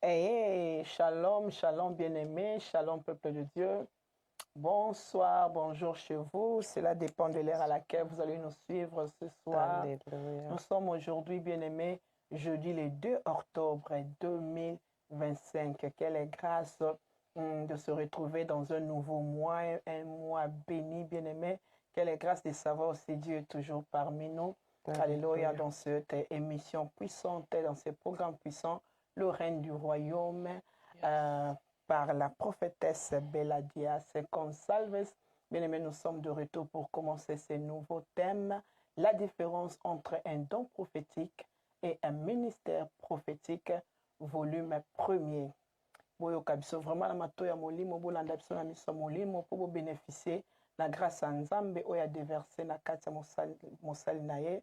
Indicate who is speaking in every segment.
Speaker 1: Hey, shalom, shalom bien-aimé, shalom peuple de Dieu. Bonsoir, bonjour chez vous. Cela dépend de l'heure à laquelle vous allez nous suivre ce soir.
Speaker 2: Alléluia.
Speaker 1: Nous sommes aujourd'hui, bien-aimés, jeudi le 2 octobre 2025. Quelle est grâce de se retrouver dans un nouveau mois, un mois béni, bien-aimé. Quelle est grâce de savoir aussi Dieu est toujours parmi nous. Alléluia, dans cette émission puissante, dans ce programme puissant, le règne du royaume, par la prophétesse Beladias Consalves. Bien-aimés, nous sommes de retour pour commencer ce nouveau thème, la différence entre un don prophétique et un ministère prophétique, volume 1er. Vraiment, la matoya molimo, bolanda biso na miso molimo, pour bénéficier la grâce à Nzambe, oya déversé na kati mosali na ye,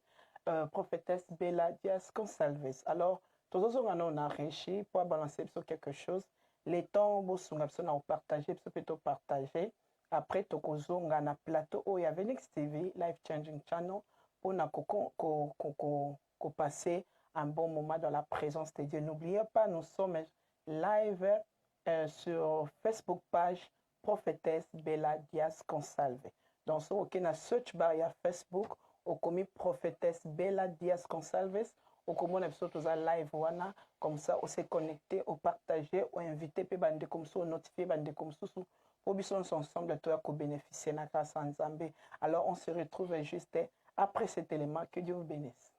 Speaker 1: prophétesse Beladias Consalves. Alors, tous on a réussi pour balancer quelque chose. Les temps, on a partagé, on partager. Après, on a un plateau où il y avait Next TV, Life Changing Channel, pour passer un bon moment dans la présence de Dieu. N'oubliez pas, nous sommes live sur Facebook page prophétesse Beladias Consalves. Dans ce qui est search bar Facebook, au commis prophétesse Beladias Consalves. Au comment on a live wana comme ça on s'est connecté au partager ou invité pe bande comme ça notifier bande comme ça pour bien ensemble toi ko bénéficier na grâce en Zambie. Alors on se retrouve juste après cet élément. Que Dieu vous bénisse.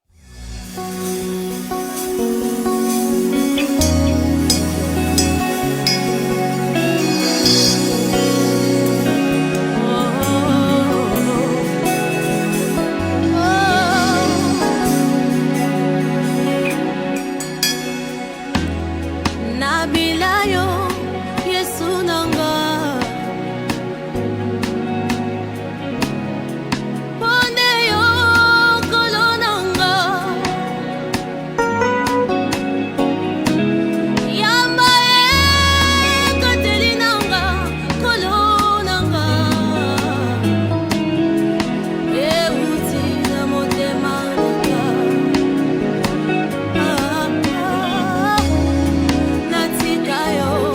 Speaker 3: Natika yo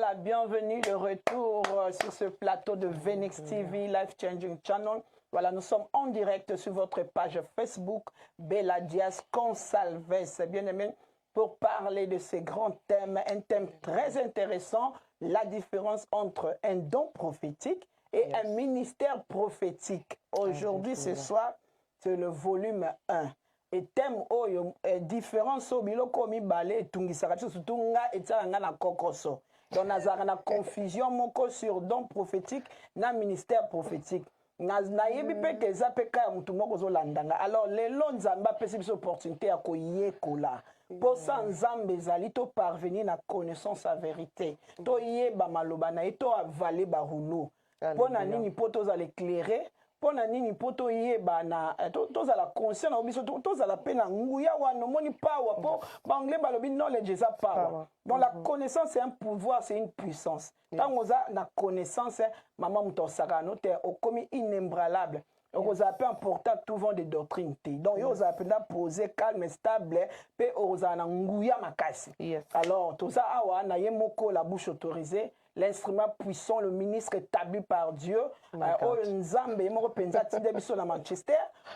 Speaker 1: Voilà, bienvenue, le retour sur ce plateau de Venix TV, Life Changing Channel. Voilà, nous sommes en direct sur votre page Facebook, Bella Diaz Consalves, bien aimé, pour parler de ces grands thèmes, un thème très intéressant, la différence entre un don prophétique et un ministère prophétique. Aujourd'hui, ce soir, c'est le volume 1. Et thème oyo différence au biloko mibale etungisaka surtout nga etalanga na kokoso. Donc nazara na confusion moko sur don prophétique na ministère prophétique. Nayebi pe ke za pe ka mutu moko zo landanga. Alors lelo nzambe apesi biso opportunité ya koyekola. Po sa nzambe ezali to parvenir na connaissance à vérité. To yeba maloba na to avale barulo. Po na nini po to za l'éclairer. Pona nini poto yeba na toza la conscience na biso toza la pena nguya wana moni power po banglais balobi knowledge is a power. Donc la connaissance c'est un pouvoir, c'est une puissance. Tant oza na connaissance maman mutosaka no te okomi inébranlable. Donc oza peu important tout vent des doctrines. Donc yo oza pena poser calme stable pe oza na nguya makasi. Alors toza awa na yemoko la bouche autorisée. L'instrument puissant, le ministre établi par Dieu. Nzambe moko penza tinde biso na Manchester.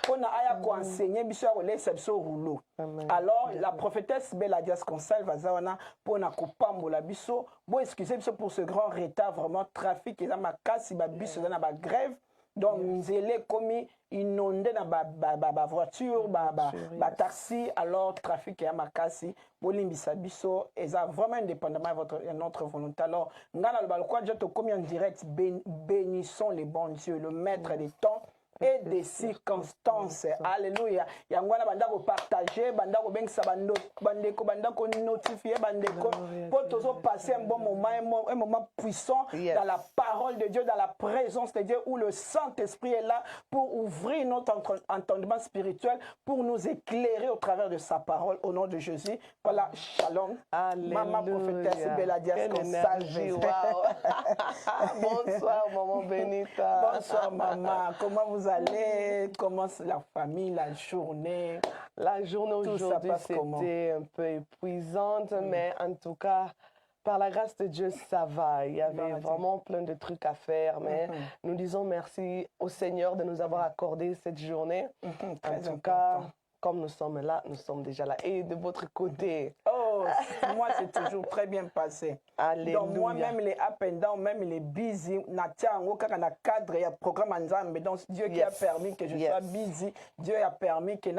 Speaker 1: On a aya ko enseigner biso ko laisser biso rouleau. Alors la prophétesse Bella Diaz Consalves vazawana pona ko pambola biso. Bon excusez biso pour ce grand retard, vraiment trafic et na makasi ba biso na ba grève. Donc nzele komi inondé na ba voiture ba taxi, alors trafic ya makasi bolimbisa biso eza vraiment indépendamment de notre volonté. Alors ngana le balquoi je te komi en direct, bénissons les bons dieux, le maître des temps et des circonstances. Alléluia. Yangwana banda ko partager, banda ko bengisa bandeko, banda ko notifier bandeko pour toujours passer un bon moment, un moment puissant dans la parole de Dieu, dans la présence de Dieu où le Saint-Esprit est là pour ouvrir notre entendement spirituel, pour nous éclairer au travers de sa parole au nom de Jésus. Voilà, shalom.
Speaker 2: Alléluia.
Speaker 1: Maman prophétesse Bella Diaz Consalves.
Speaker 2: Bonsoir maman Benita.
Speaker 1: Bonsoir maman. Comment vous allez? Comment la famille, la journée?
Speaker 2: La journée aujourd'hui, c'était un peu épuisante, mais en tout cas, par la grâce de Dieu, ça va. Il y avait vraiment plein de trucs à faire, mais nous disons merci au Seigneur de nous avoir accordé cette journée. En tout cas, comme nous sommes là, nous sommes déjà là. Et de votre côté?
Speaker 1: Oh, moi, c'est toujours très bien passé.
Speaker 2: Alléluia.
Speaker 1: Donc, moi-même, les up and down, même les busy, na cadre, il y a programme ensemble. Donc, Dieu qui a permis que je sois busy, Dieu a permis que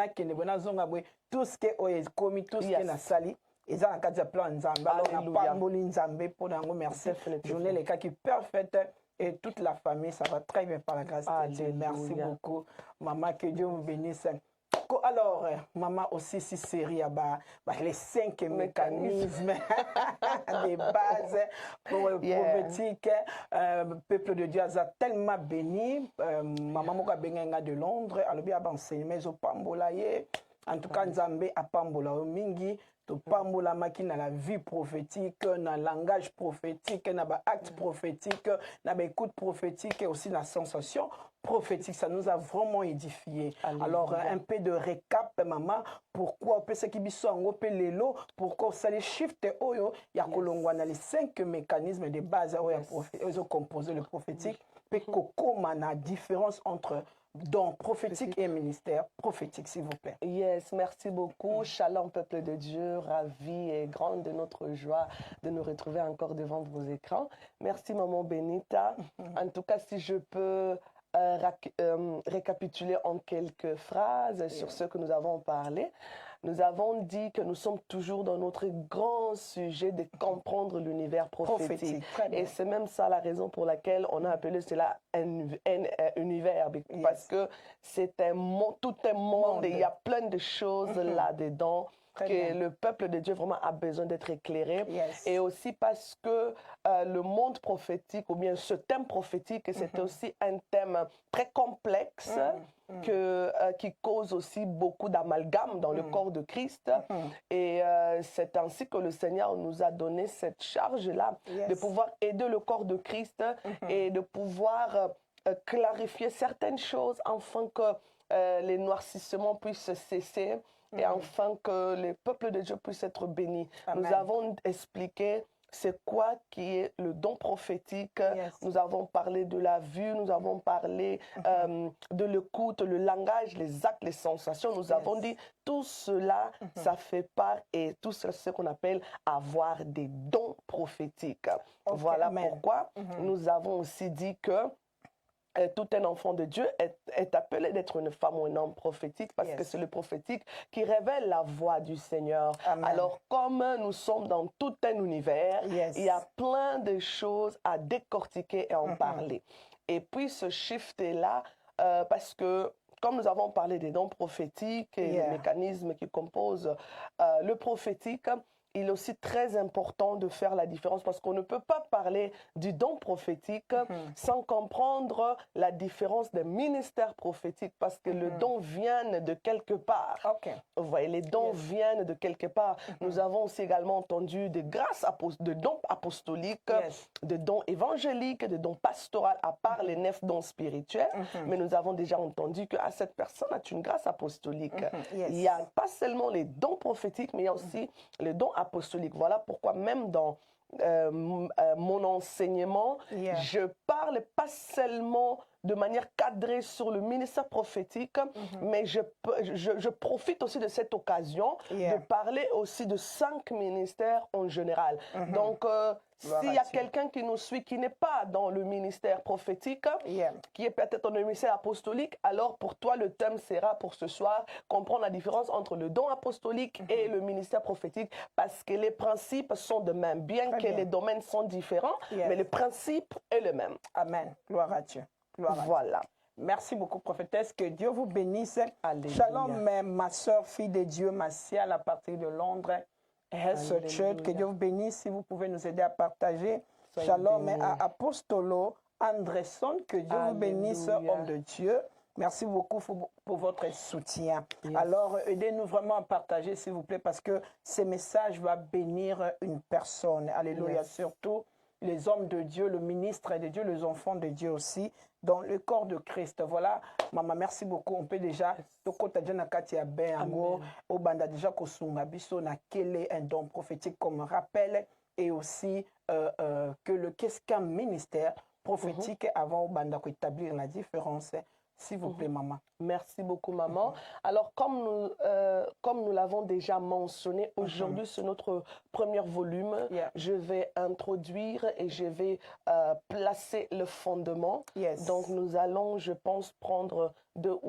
Speaker 1: tout ce qui est commis, tout ce qui est sali. Et ça, on a plein de alors, on a pas de pour nous merci. Journée, les cas qui parfaite. Et toute la famille, ça va très bien par la grâce de Dieu. Merci beaucoup. Maman, que Dieu vous bénisse. Alors, maman aussi, si série, les 5 mécanismes des bases prophétiques, peuple de Dieu a tellement béni. Maman Moka Bengenga de Londres, alors bien enseigné, mais au Pambolaye, en tout cas, Nzambe a Pambola au Mingi. To pambola makina la vie prophétique, na langage prophétique, na ba acte prophétique, na ba écoute prophétique et aussi la sensation prophétique. Ça nous a vraiment édifié. Alors un peu de récap maman, pourquoi peut ce qui biso ngo pe lelo, pourquoi ça les shift oyo ya kolongwa na les 5 mécanismes de base oyo oyo composé le prophétique, pe kokoma na différence entre donc prophétique et ministère prophétique, s'il vous plaît.
Speaker 2: Yes, merci beaucoup. Shalom, peuple de Dieu, ravi et grande de notre joie de nous retrouver encore devant vos écrans. Merci, maman Benita. En tout cas, si je peux récapituler en quelques phrases sur ce que nous avons parlé. Nous avons dit que nous sommes toujours dans notre grand sujet de comprendre l'univers prophétique. Et c'est même ça la raison pour laquelle on a appelé cela un univers. Parce que c'est tout un monde et il y a plein de choses là-dedans. Que le peuple de Dieu vraiment a besoin d'être éclairé. Et aussi parce que le monde prophétique, ou bien ce thème prophétique, c'est aussi un thème très complexe qui cause aussi beaucoup d'amalgame dans le corps de Christ. Et c'est ainsi que le Seigneur nous a donné cette charge-là de pouvoir aider le corps de Christ et de pouvoir clarifier certaines choses afin que les noircissements puissent cesser. Et afin que le peuple de Dieu puisse être béni. Amen. Nous avons expliqué c'est quoi qui est le don prophétique.
Speaker 1: Yes.
Speaker 2: Nous avons parlé de la vue, nous avons parlé de l'écoute, le langage, les actes, les sensations. Nous avons dit tout cela, ça fait part et tout cela, c'est ce qu'on appelle avoir des dons prophétiques.
Speaker 1: Okay,
Speaker 2: voilà
Speaker 1: amen.
Speaker 2: pourquoi nous avons aussi dit que tout un enfant de Dieu est appelé d'être une femme ou un homme prophétique parce que c'est le prophétique qui révèle la voix du Seigneur.
Speaker 1: Amen.
Speaker 2: Alors, comme nous sommes dans tout un univers, il y a plein de choses à décortiquer et en parler. Et puis, ce shift-là, parce que comme nous avons parlé des dons prophétiques et les mécanismes qui composent le prophétique, il est aussi très important de faire la différence parce qu'on ne peut pas parler du don prophétique sans comprendre la différence des ministères prophétiques parce que le don vient de quelque part. Vous voyez, les dons viennent de quelque part. Nous avons aussi également entendu de grâces, de dons apostoliques, de dons évangéliques, de dons pastoraux, à part les 9 dons spirituels. Mais nous avons déjà entendu que cette personne a une grâce apostolique. Il n'y a pas seulement les dons prophétiques, mais il y a aussi les dons apostolique. Voilà pourquoi même dans mon enseignement, je parle pas seulement de manière cadrée sur le ministère prophétique, mais je profite aussi de cette occasion de parler aussi de 5 ministères en général. Donc, s'il y a quelqu'un qui nous suit, qui n'est pas dans le ministère prophétique, qui est peut-être dans le ministère apostolique, alors pour toi, le thème sera pour ce soir, comprendre la différence entre le don apostolique et le ministère prophétique, parce que les principes sont de même, bien que les domaines sont différents, mais le principe est le même.
Speaker 1: Amen. Gloire à Dieu.
Speaker 2: Voilà.
Speaker 1: Merci beaucoup, prophétesse. Que Dieu vous bénisse.
Speaker 2: Alléluia.
Speaker 1: Shalom, ma soeur, fille de Dieu, Martial, à partir de Londres. Church. Que Dieu vous bénisse. Si vous pouvez nous aider à partager. Shalom à Apostolo Andresson. Que Dieu vous bénisse, homme de Dieu. Merci beaucoup pour votre soutien. Alors, aidez-nous vraiment à partager, s'il vous plaît, parce que ces messages vont bénir une personne. Alléluia. Surtout les hommes de Dieu, le ministre de Dieu, les enfants de Dieu aussi, dans le corps de Christ. Voilà, maman, merci beaucoup. On peut déjà, au banda déjà quel est un don prophétique comme rappel, et aussi qu'est-ce qu'un ministère prophétique avant au banda établir la différence. S'il vous plaît, maman.
Speaker 2: Merci beaucoup, maman. Alors, comme nous l'avons déjà mentionné, aujourd'hui, c'est notre premier volume. Je vais introduire et je vais placer le fondement. Donc, nous allons, je pense, prendre 2,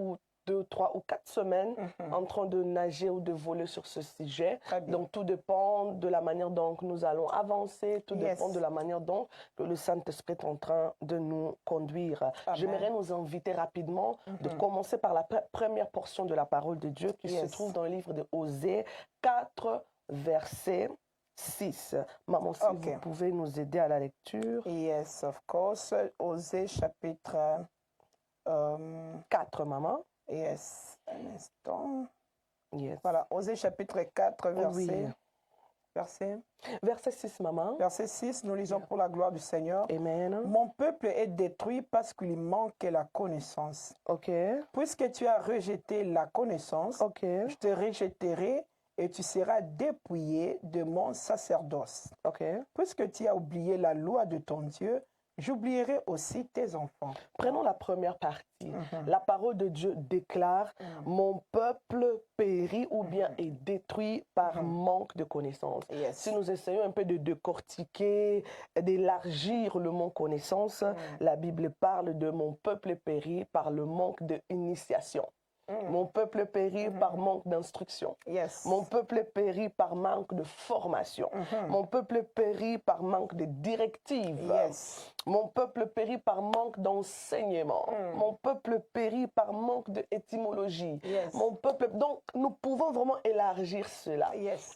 Speaker 2: 3 ou 4 semaines en train de nager ou de voler sur ce sujet. Donc, tout dépend de la manière dont nous allons avancer, tout dépend de la manière dont le Saint-Esprit est en train de nous conduire. J'aimerais nous inviter rapidement de commencer par la première portion de la parole de Dieu qui se trouve dans le livre de Osée 4, verset 6. Maman, si vous pouvez nous aider à la lecture.
Speaker 1: Yes, of course. Osée chapitre
Speaker 2: 4, maman.
Speaker 1: Yes, un instant. Voilà, Osée chapitre 4, verset 6, maman. Verset 6, nous lisons pour la gloire du Seigneur.
Speaker 2: Amen.
Speaker 1: Mon peuple est détruit parce qu'il lui manque la connaissance. Puisque tu as rejeté la connaissance, je te rejetterai et tu seras dépouillé de mon sacerdoce. Puisque tu as oublié la loi de ton Dieu, j'oublierai aussi tes enfants.
Speaker 2: Prenons la première partie. La parole de Dieu déclare mon peuple périt ou bien est détruit par manque de connaissance. Si nous essayons un peu de décortiquer, d'élargir le mot connaissance, la Bible parle de mon peuple périt par le manque d'initiation. Mon peuple périt par manque d'instruction. Mon peuple périt par manque de formation. Mon peuple périt par manque de directives. Mon peuple périt par manque d'enseignement. Mon peuple périt par manque d'étymologie. Mon peuple... Donc, nous pouvons vraiment élargir cela.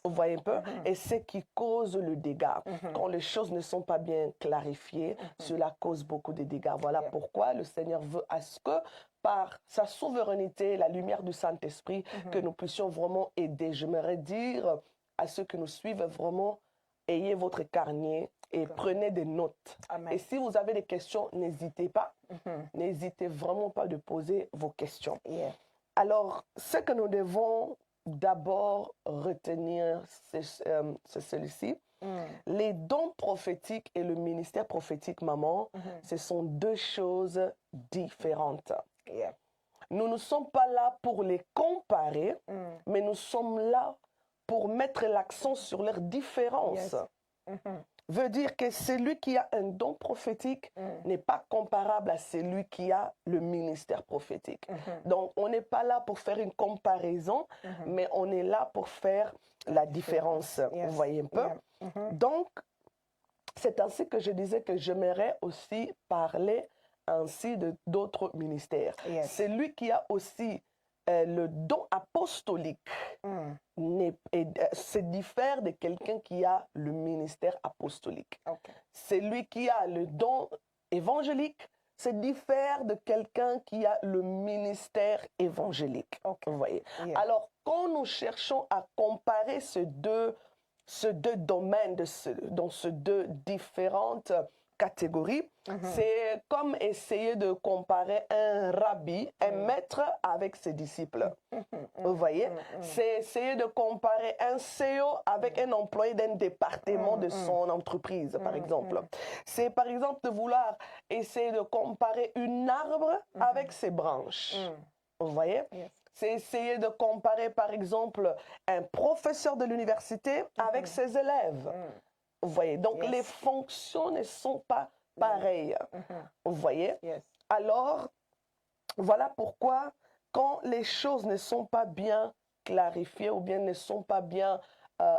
Speaker 2: Vous voyez un peu? Et c'est qui cause le dégât. Quand les choses ne sont pas bien clarifiées, cela cause beaucoup de dégâts. Voilà pourquoi le Seigneur veut à ce que par sa souveraineté, la lumière du Saint-Esprit, que nous puissions vraiment aider. J'aimerais dire à ceux qui nous suivent, vraiment, ayez votre carnet et prenez des notes. Et si vous avez des questions, n'hésitez pas. N'hésitez vraiment pas de poser vos questions. Alors, ce que nous devons d'abord retenir, c'est celui-ci. Les dons prophétiques et le ministère prophétique, maman, ce sont deux choses différentes.
Speaker 1: Yeah.
Speaker 2: Nous ne sommes pas là pour les comparer, mais nous sommes là pour mettre l'accent sur leurs différences. Veut dire que celui qui a un don prophétique n'est pas comparable à celui qui a le ministère prophétique. Donc, on n'est pas là pour faire une comparaison, mais on est là pour faire la différence. Vous voyez un peu? Donc, c'est ainsi que je disais que j'aimerais aussi parler ainsi d'autres ministères. Celui qui a aussi le don apostolique se diffère de quelqu'un qui a le ministère apostolique. Celui qui a le don évangélique se diffère de quelqu'un qui a le ministère évangélique. Vous voyez? Alors, quand nous cherchons à comparer ces deux domaines, dans ces deux différentes catégories, c'est comme essayer de comparer un rabbi, un maître avec ses disciples. Vous voyez? C'est essayer de comparer un CEO avec un employé d'un département de son entreprise, par exemple. C'est par exemple de vouloir essayer de comparer une arbre avec ses branches. Vous voyez? C'est essayer de comparer, par exemple, un professeur de l'université avec ses élèves. Vous voyez? Donc, les fonctions ne sont pas pareilles. Vous voyez? Alors, voilà pourquoi, quand les choses ne sont pas bien clarifiées ou bien ne sont pas bien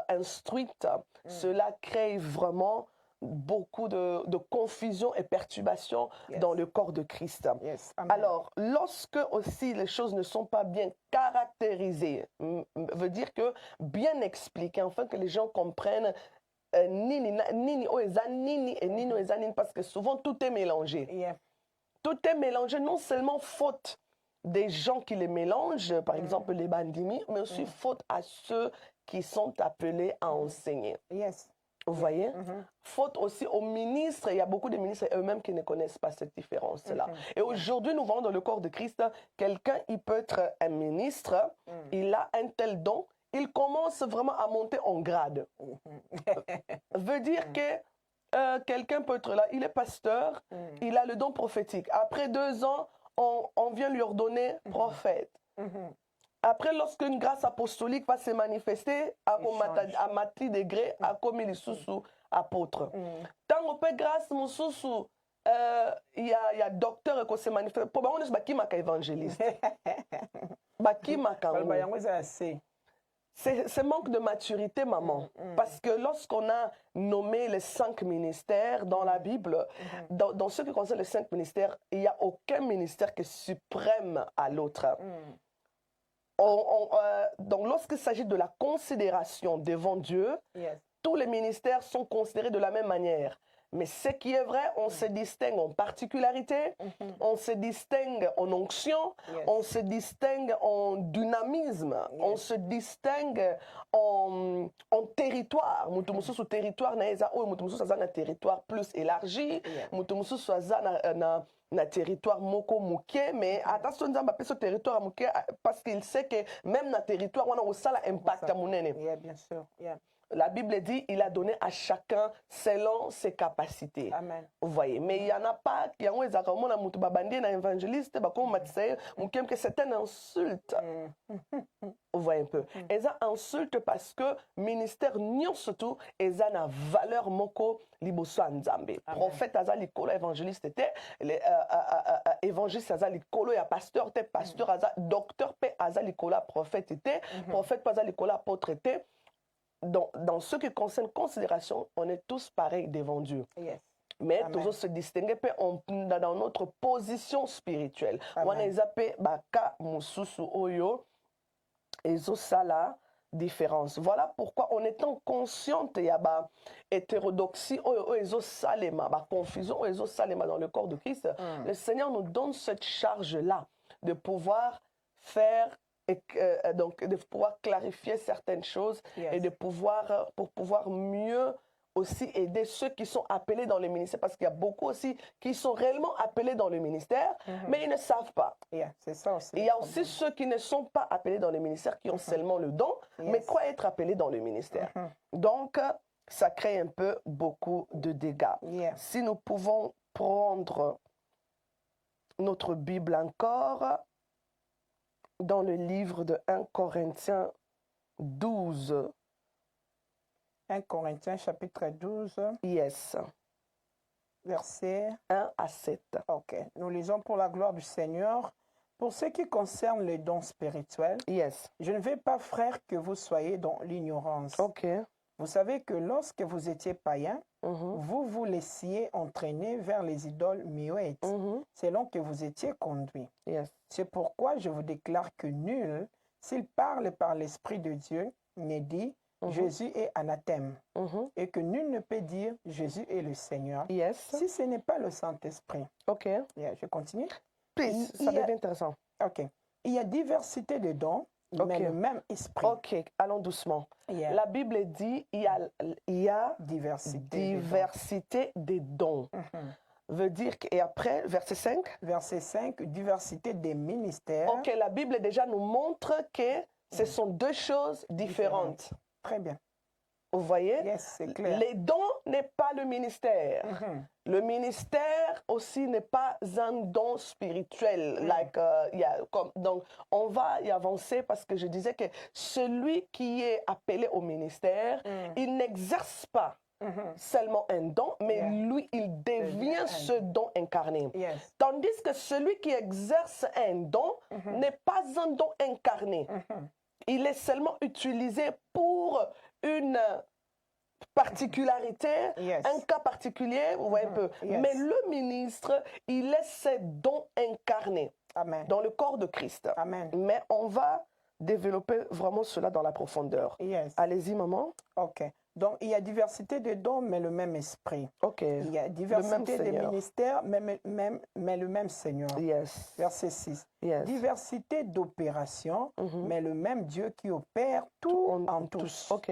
Speaker 2: instruites, cela crée vraiment beaucoup de confusion et perturbation dans le corps de Christ. Alors, lorsque aussi les choses ne sont pas bien caractérisées, veut dire que bien expliquées, afin que les gens comprennent parce que souvent tout est mélangé. Tout est mélangé, non seulement faute des gens qui les mélangent, par exemple les bandimi, mais aussi faute à ceux qui sont appelés à enseigner. Vous voyez? Faute aussi aux ministres. Il y a beaucoup de ministres eux-mêmes qui ne connaissent pas cette différence-là. Et aujourd'hui, nous voyons dans le corps de Christ, quelqu'un, il peut être un ministre, il a un tel don, il commence vraiment à monter en grade. Veut dire que quelqu'un peut être là, il est pasteur, il a le don prophétique. Après 2 ans, on vient lui ordonner prophète. Après, lorsqu'une grâce apostolique va se manifester, à mati degré, à comme il sous apôtre. Tant on peut grâce, il y a docteur qui se manifeste. Pour moi, on est qui m'a évangéliste. Qui m'a C'est manque de maturité, maman. Parce que lorsqu'on a nommé les 5 ministères dans la Bible, dans ce qui concerne les 5 ministères, il n'y a aucun ministère qui est suprême à l'autre. Donc, lorsqu'il s'agit de la considération devant Dieu, tous les ministères sont considérés de la même manière. Mais ce qui est vrai, on se distingue en particularité, on se distingue en onction, on se distingue en dynamisme, on se distingue en territoire. Mutumu sur territoire na territoire plus élargi, mutumu sur na territoire moko muke, mais attention nzamba pe ce territoire muke parce qu'il sait que même na territoire on a aussi l'impact à monene.
Speaker 1: Bien sûr.
Speaker 2: La Bible dit, il a donné à chacun selon ses capacités.
Speaker 1: Amen.
Speaker 2: Vous voyez, mais il n'y en a pas qui ont des arguments à mutu babandi na évangéliste, que c'est une insulte. Vous voyez un peu. Et ça insulte parce que ministère nyon surtout, et ça na valeur moko liboso nzambe. Prophète aza likolo, évangéliste était, évangéliste aza likolo, ya pasteur était, pasteur aza, docteur pe aza likolo, prophète était, prophète aza likolo, apôtre était. Dans ce qui concerne considération, on est tous pareils devant Dieu. Mais toujours se distinguer dans notre position spirituelle. On est appelé baka mususu oyo ezo sala différence. Voilà pourquoi en étant consciente il y a hétérodoxie oyo ezo salema, confusion ezo salema dans le corps de Christ. Le Seigneur nous donne cette charge là de pouvoir faire donc de pouvoir clarifier certaines choses et de pouvoir pour pouvoir mieux aussi aider ceux qui sont appelés dans le ministère, parce qu'il y a beaucoup aussi qui sont réellement appelés dans le ministère, mais ils ne savent pas.
Speaker 1: C'est ça aussi.
Speaker 2: Il y a aussi ceux qui ne sont pas appelés dans le ministère, qui ont seulement le don, mais croient être appelés dans le ministère. Donc, ça crée un peu beaucoup de dégâts.
Speaker 1: Yeah.
Speaker 2: Si nous pouvons prendre notre Bible encore dans le livre de 1 Corinthiens 12.
Speaker 1: 1 Corinthiens chapitre 12,
Speaker 2: Yes.
Speaker 1: verset
Speaker 2: 1 à 7.
Speaker 1: OK. Nous lisons pour la gloire du Seigneur. Pour ce qui concerne les dons spirituels,
Speaker 2: Yes.
Speaker 1: je ne veux pas, frères, que vous soyez dans l'ignorance.
Speaker 2: OK.
Speaker 1: Vous savez que lorsque vous étiez païens, vous vous laissiez entraîner vers les idoles muettes, selon que vous étiez conduits.
Speaker 2: Yes.
Speaker 1: C'est pourquoi je vous déclare que nul, s'il parle par l'Esprit de Dieu, ne dit Jésus est anathème, et que nul ne peut dire Jésus est le Seigneur,
Speaker 2: Yes.
Speaker 1: si ce n'est pas le Saint-Esprit.
Speaker 2: OK.
Speaker 1: Yeah, je continue.
Speaker 2: Please, ça devient intéressant.
Speaker 1: OK. Il y a diversité de dons, mais le même esprit.
Speaker 2: OK, allons doucement.
Speaker 1: Yeah.
Speaker 2: La Bible dit il y a
Speaker 1: diversité
Speaker 2: des dons. Veut dire que, et après, verset 5.
Speaker 1: Verset 5, diversité des ministères.
Speaker 2: OK, la Bible déjà nous montre que ce sont deux choses différentes.
Speaker 1: Très bien.
Speaker 2: Vous voyez?
Speaker 1: Yes, c'est clair.
Speaker 2: Les dons n'est pas le ministère. Le ministère aussi n'est pas un don spirituel. Donc, on va y avancer parce que je disais que celui qui est appelé au ministère, il n'exerce pas seulement un don, mais lui, il devient ce don incarné.
Speaker 1: Yes.
Speaker 2: Tandis que celui qui exerce un don n'est pas un don incarné. Il est seulement utilisé pour une particularité, un cas particulier, vous voyez un peu. Mais le ministre, il est ce don incarné dans le corps de Christ.
Speaker 1: Amen.
Speaker 2: Mais on va développer vraiment cela dans la profondeur.
Speaker 1: Yes.
Speaker 2: Allez-y, maman.
Speaker 1: OK. Donc, il y a diversité de dons, mais le même esprit.
Speaker 2: OK.
Speaker 1: Il y a diversité de ministères, mais le même Seigneur.
Speaker 2: Yes.
Speaker 1: Verset 6.
Speaker 2: Yes.
Speaker 1: Diversité d'opérations, mais le même Dieu qui opère tout en tous.
Speaker 2: OK.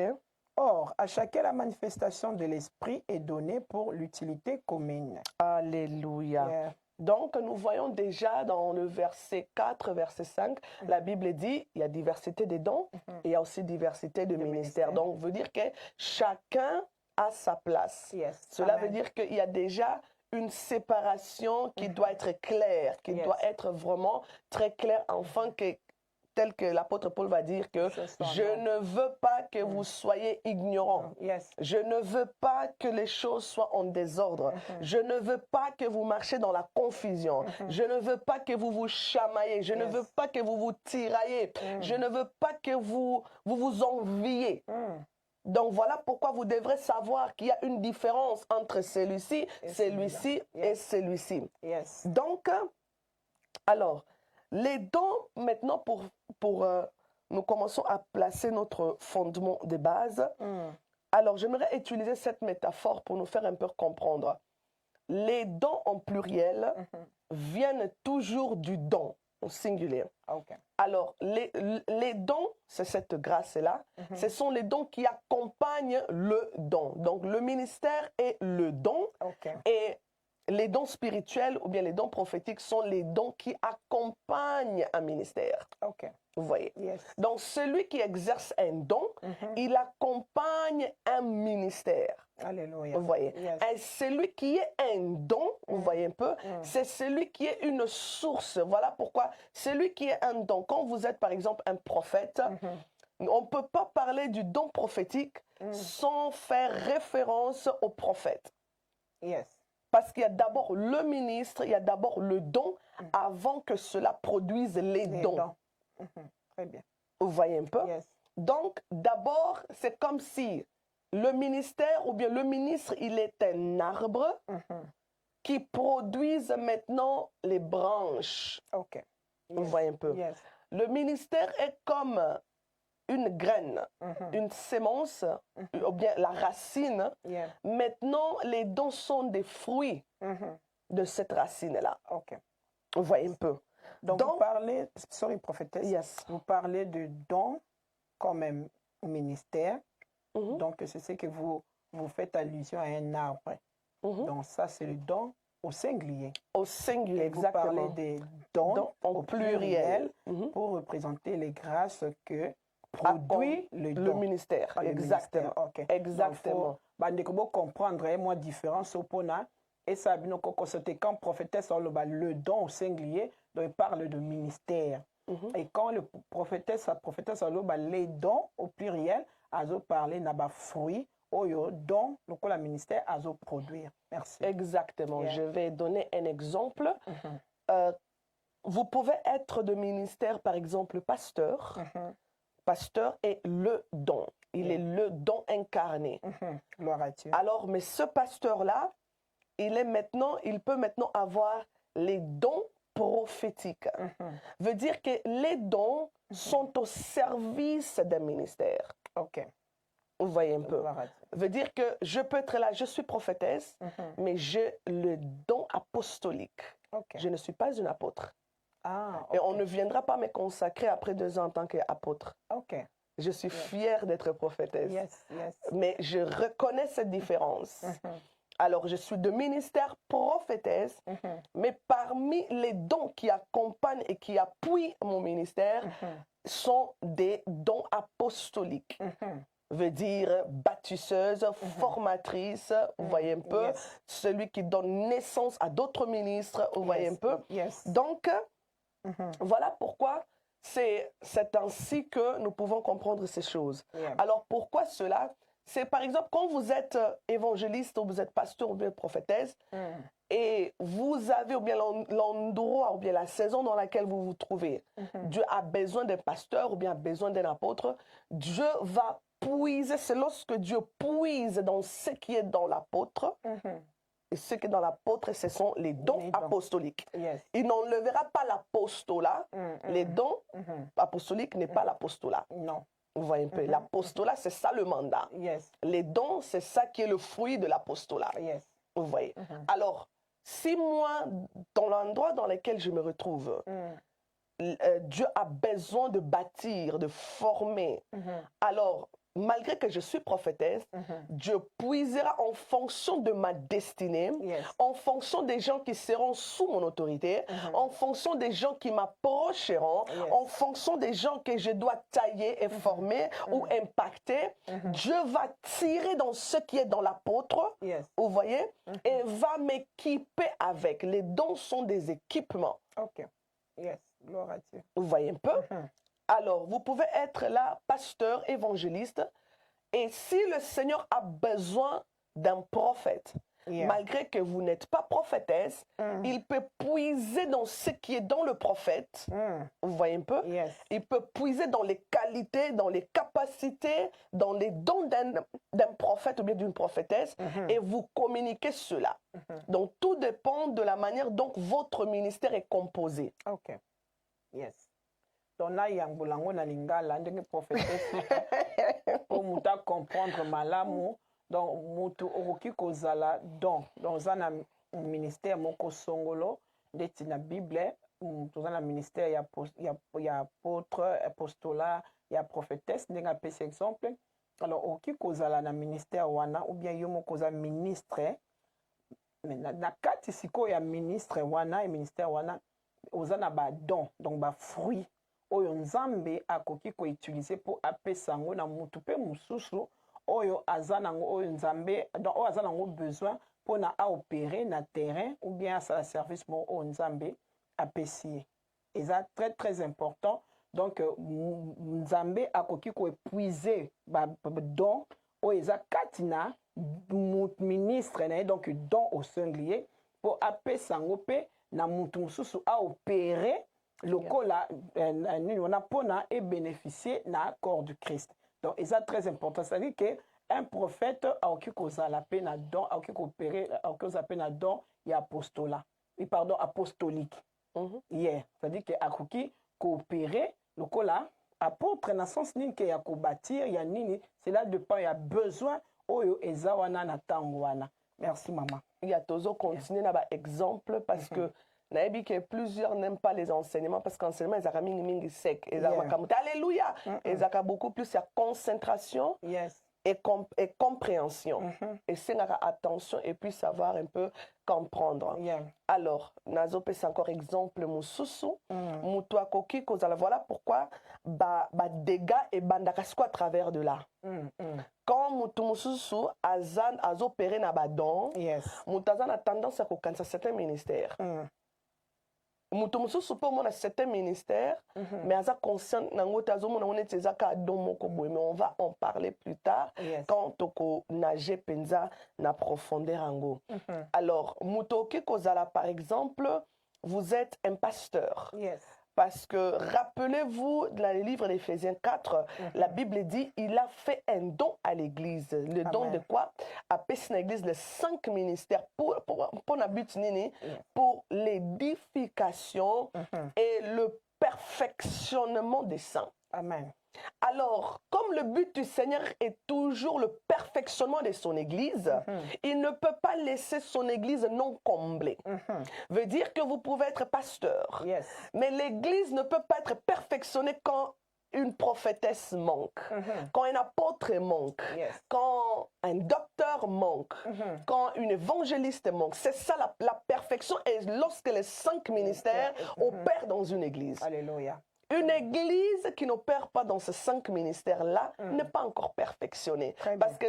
Speaker 1: Or, à chacun la manifestation de l'esprit est donnée pour l'utilité commune.
Speaker 2: Alléluia.
Speaker 1: Yeah.
Speaker 2: Donc, nous voyons déjà dans le verset 4, verset 5, la Bible dit il y a diversité des dons et il y a aussi diversité de ministères. Donc, veut dire que chacun a sa place.
Speaker 1: Yes.
Speaker 2: Cela veut dire qu'il y a déjà une séparation qui doit être claire, qui doit être vraiment très claire, afin que, tel que l'apôtre Paul va dire que je ne veux pas que vous soyez ignorants.
Speaker 1: Yes.
Speaker 2: Je ne veux pas que les choses soient en désordre. Je ne veux pas que vous marchiez dans la confusion. Je ne veux pas que vous vous chamaillez. Je ne veux pas que vous vous tiraillez. Je ne veux pas que vous enviez. Donc voilà pourquoi vous devrez savoir qu'il y a une différence entre celui-ci, celui-ci et celui-ci.
Speaker 1: Yes.
Speaker 2: Donc, alors, les dons, maintenant, nous commençons à placer notre fondement de base. Alors, j'aimerais utiliser cette métaphore pour nous faire un peu comprendre. Les dons en pluriel viennent toujours du don, au singulier.
Speaker 1: Okay.
Speaker 2: Alors, les dons, c'est cette grâce-là, ce sont les dons qui accompagnent le don. Donc, le ministère est le don.
Speaker 1: Okay.
Speaker 2: Et les dons spirituels ou bien les dons prophétiques sont les dons qui accompagnent un ministère.
Speaker 1: Okay.
Speaker 2: Vous voyez?
Speaker 1: Yes.
Speaker 2: Donc, celui qui exerce un don, il accompagne un ministère.
Speaker 1: Alléluia.
Speaker 2: Vous voyez?
Speaker 1: Yes.
Speaker 2: Et celui qui est un don, vous voyez un peu, c'est celui qui est une source. Voilà pourquoi celui qui est un don, quand vous êtes par exemple un prophète, on ne peut pas parler du don prophétique sans faire référence au prophète.
Speaker 1: Yes.
Speaker 2: Parce qu'il y a d'abord le ministre, il y a d'abord le don avant que cela produise les dons.
Speaker 1: Très bien.
Speaker 2: Vous voyez un peu?
Speaker 1: Yes.
Speaker 2: Donc, d'abord, c'est comme si le ministère ou bien le ministre, il est un arbre qui produise maintenant les branches.
Speaker 1: Okay.
Speaker 2: Vous voyez un peu?
Speaker 1: Yes.
Speaker 2: Le ministère est comme une graine, une sémence, ou bien la racine. Maintenant, les dons sont des fruits de cette racine-là.
Speaker 1: Okay.
Speaker 2: Vous voyez un peu?
Speaker 1: Donc vous parlez, sorry prophétesse, vous parlez de dons comme un ministère. Donc c'est ce que vous faites allusion à un arbre. Donc ça, c'est le don au singulier.
Speaker 2: Au singulier, exactement.
Speaker 1: Vous parlez des dons
Speaker 2: au pluriel
Speaker 1: pour représenter les grâces que produit le
Speaker 2: ministère. Exactement.
Speaker 1: Okay.
Speaker 2: Exactement.
Speaker 1: bandeko bo comprendre moi différence au pona et ça bino koko c'était quand prophétesse le don au singulier donc il parle de ministère. Et quand le prophétesse les dons au pluriel azo parler na ba fruit oyo don le ministère azo produire. Merci.
Speaker 2: Exactement. Je vais donner un exemple. Vous pouvez être de ministère, par exemple, pasteur. Pasteur est le don. Il est le don incarné.
Speaker 1: Gloire à Dieu.
Speaker 2: Alors, mais ce pasteur-là, il peut maintenant avoir les dons prophétiques. Veut dire que les dons sont au service d'un ministère.
Speaker 1: Ok.
Speaker 2: Vous voyez un peu. Veut dire que je peux être là, je suis prophétesse, mais j'ai le don apostolique.
Speaker 1: Okay.
Speaker 2: Je ne suis pas une apôtre.
Speaker 1: Ah, okay.
Speaker 2: Et on ne viendra pas me consacrer après 2 ans en tant qu'apôtre.
Speaker 1: Okay.
Speaker 2: Je suis fière d'être prophétesse.
Speaker 1: Yes.
Speaker 2: Mais je reconnais cette différence. Alors, je suis de ministère prophétesse, mais parmi les dons qui accompagnent et qui appuient mon ministère sont des dons apostoliques. Veut dire bâtisseuse, formatrice, vous voyez un peu, celui qui donne naissance à d'autres ministres, vous voyez un peu. Donc, voilà pourquoi c'est ainsi que nous pouvons comprendre ces choses. Alors, pourquoi cela? C'est par exemple quand vous êtes évangéliste ou vous êtes pasteur ou bien prophétesse et vous avez ou bien l'endroit ou bien la saison dans laquelle vous vous trouvez. Dieu a besoin d'un pasteur ou bien a besoin d'un apôtre. Dieu va puiser, c'est lorsque Dieu puise dans ce qui est dans l'apôtre. Et ce qui est dans l'apôtre, ce sont les dons apostoliques. Il n'enlèvera pas l'apostolat. Les dons apostoliques n'est pas l'apostolat.
Speaker 1: Non.
Speaker 2: Vous voyez un peu. L'apostolat, c'est ça le mandat. Les dons, c'est ça qui est le fruit de l'apostolat. Vous voyez. Alors, si moi, dans l'endroit dans lequel je me retrouve, Dieu a besoin de bâtir, de former, alors, malgré que je suis prophétesse, Dieu puisera en fonction de ma destinée, en fonction des gens qui seront sous mon autorité, en fonction des gens qui m'approcheront, en fonction des gens que je dois tailler et former ou impacter. Dieu va tirer dans ce qui est dans l'apôtre, vous voyez, et va m'équiper avec. Les dons sont des équipements.
Speaker 1: Ok. Gloire à Dieu.
Speaker 2: Vous voyez un peu? Alors, vous pouvez être là, pasteur, évangéliste, et si le Seigneur a besoin d'un prophète, malgré que vous n'êtes pas prophétesse, il peut puiser dans ce qui est dans le prophète. Vous voyez un peu? Il peut puiser dans les qualités, dans les capacités, dans les dons d'un prophète ou bien d'une prophétesse, et vous communiquer cela. Donc, tout dépend de la manière dont votre ministère est composé.
Speaker 1: Ok. Donc là, il y a un lingala, ndenge prophétesse pour muta comprendre malamu. Donc mutu okoki kozala donc dans un ministère moko songolo ndeti na Bible, dans un ministère ya apôtre, apostolat, ya prophétesse ndenge apesi exemple. Alors okoki kozala na ministère wana ou bien yo moko za ministre na kati siko ya ministre wana et ministère wana ozana ba don donc ba fruit oyo nzambe akoki ko utiliser pour apesa ngo na mutu pe mususu oyo azanango oyo nzambe donc oyo azanango besoin pour na opérer na terrain ou bien ça service mo o nzambe apesi. Et ça très très important. Donc nzambe akoki ko épuiser ba don oyo eza katina ministre na donc don au singulier pour apesa ngo pe na mutu mususu a opérer lokola on a pona et bénéficier na corps du Christ. Donc c'est très important, c'est-à-dire que un prophète a oki kozala pe na don a oki opérer a oki kozala pe na don ya apostolat et pardon apostolique. C'est-à-dire que a oki coopérer lokola apôtre na sens nini ke ya ko bâtir ya nini, cela dépend ya besoin oyo eza wana na tango wana. Merci maman.
Speaker 2: Il y a toujours continuer na ba exemple parce que naebi que plusieurs n'aiment pas les enseignements parce qu'enseignement ils ont mingi sec ils ont alléluia ils ont beaucoup plus de concentration et compréhension et c'est attention et puis savoir un peu comprendre. Alors, nazope c'est encore exemple mususu, mutu akoki kozala, voilà pourquoi ba dégâts et bandakasiko à travers de là. Quand mutu mususu azan azopéré na badon, mutu azan a tendance à kokanisa certains ministères. Mutu mususu peut mon a certains ministères, mais aza conscient nango tazo mon on est ka don moko boy, mais on va en parler plus tard quand toko nager penza na profondeur ango. Alors mutu oki kozala par exemple, vous êtes un pasteur. Parce que rappelez-vous, dans le livre d'Éphésiens 4, la Bible dit il a fait un don à l'Église. Le don de quoi? À l'Église, les 5 ministères pour l'édification et le perfectionnement des saints.
Speaker 1: Amen.
Speaker 2: Alors, comme le but du Seigneur est toujours le perfectionnement de son Église, il ne peut pas laisser son Église non comblée. Veut dire que vous pouvez être pasteur, mais l'Église ne peut pas être perfectionnée quand une prophétesse manque, quand un apôtre manque, quand un docteur manque, quand une évangéliste manque. C'est ça la perfection, et lorsque les 5 ministères opèrent dans une Église.
Speaker 1: Alléluia.
Speaker 2: Une église qui n'opère pas dans ces 5 ministères-là n'est pas encore perfectionnée. Parce que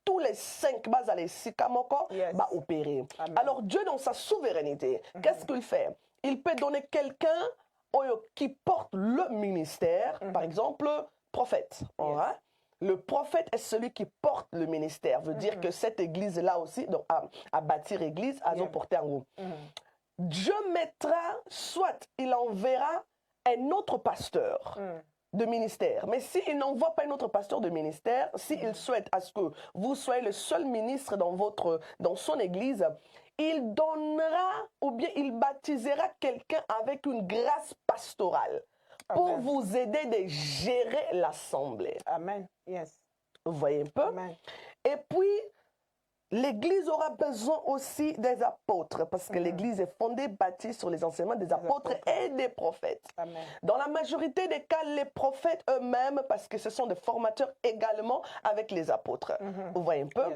Speaker 2: tous les 5 bases à l'Esikamoko va opérer. Alors Dieu, dans sa souveraineté, qu'est-ce qu'il fait? Il peut donner quelqu'un qui porte le ministère, par exemple, prophète. Le prophète est celui qui porte le ministère. Veut dire que cette église-là aussi, donc à bâtir église, à porter en gros. Dieu mettra, soit il enverra un autre pasteur de ministère. Mais s'il n'envoie pas un autre pasteur de ministère, s'il souhaite à ce que vous soyez le seul ministre dans son église, il donnera ou bien il baptisera quelqu'un avec une grâce pastorale pour vous aider de gérer l'assemblée.
Speaker 1: Amen. Yes.
Speaker 2: Vous voyez un peu?
Speaker 1: Amen.
Speaker 2: Et puis, l'Église aura besoin aussi des apôtres, parce que l'Église est fondée, bâtie sur les enseignements des apôtres et des prophètes.
Speaker 1: Amen.
Speaker 2: Dans la majorité des cas, les prophètes eux-mêmes, parce que ce sont des formateurs également avec les apôtres. Vous voyez un peu?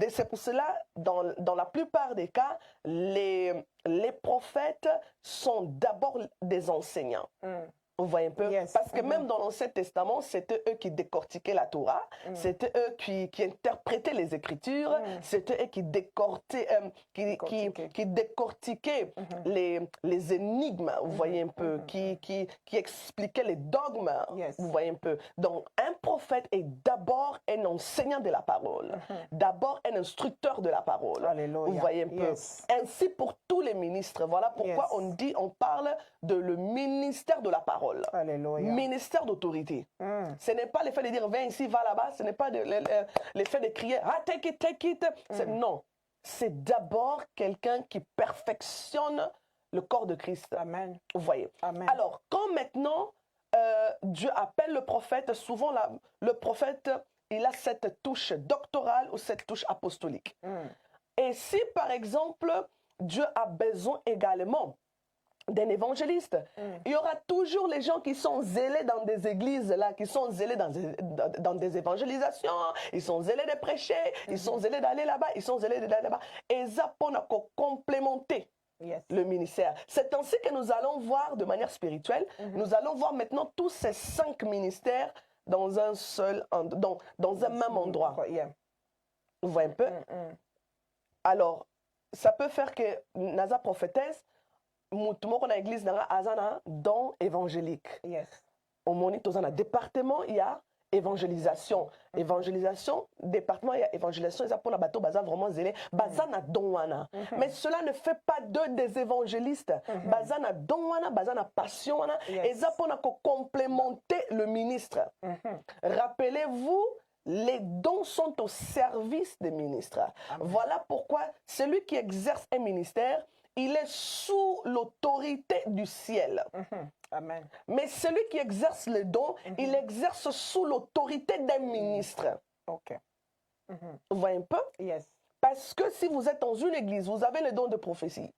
Speaker 2: C'est pour cela, dans la plupart des cas, les prophètes sont d'abord des enseignants. Vous voyez un peu? Parce que même dans l'Ancien Testament, c'était eux qui décortiquaient la Torah, c'était eux qui interprétaient les Écritures, c'était eux qui décortiquaient les énigmes, vous voyez un peu, qui expliquaient les dogmes, vous voyez un peu. Donc, un prophète est d'abord un enseignant de la parole, d'abord un instructeur de la parole.
Speaker 1: Alléluia.
Speaker 2: Vous voyez un peu. Ainsi pour tous les ministres. Voilà pourquoi on parle de le ministère de la parole.
Speaker 1: Alléluia.
Speaker 2: Ministère d'autorité. Ce n'est pas l'effet de dire viens ici, va là-bas. Ce n'est pas l'effet de crier ah, take it, take it. Non. C'est d'abord quelqu'un qui perfectionne le corps de Christ.
Speaker 1: Amen.
Speaker 2: Vous voyez.
Speaker 1: Amen.
Speaker 2: Alors, quand maintenant Dieu appelle le prophète, souvent le prophète, il a cette touche doctorale ou cette touche apostolique. Et si, par exemple, Dieu a besoin également d'un évangéliste. Il y aura toujours les gens qui sont zélés dans des églises, là, qui sont zélés dans des évangélisations, ils sont zélés de prêcher, ils sont zélés d'aller là-bas, ils sont zélés d'aller là-bas. Et ça, pour complémenter le ministère. C'est ainsi que nous allons voir de manière spirituelle, nous allons voir maintenant tous ces 5 ministères dans un seul, dans un même endroit. Vous voyez un peu? Alors, ça peut faire que Naza prophétesse, mutumo dans l'église azana don évangélique. Au moment dans un département il y a évangélisation. Évangélisation, département il y a évangélisation, ils pour la bateau baza vraiment zélé, bazana donwana. Mais cela ne fait pas d'eux des évangélistes. Bazana donwana, bazana passion wana, et ça pour complémenter le ministre. Rappelez-vous, les dons sont au service des ministres. Voilà pourquoi celui qui exerce un ministère, il est sous l'autorité du ciel.
Speaker 1: Amen.
Speaker 2: Mais celui qui exerce le don, il exerce sous l'autorité d'un ministre. Vous voyez un peu? Parce que si vous êtes dans une église, vous avez le don de prophétie.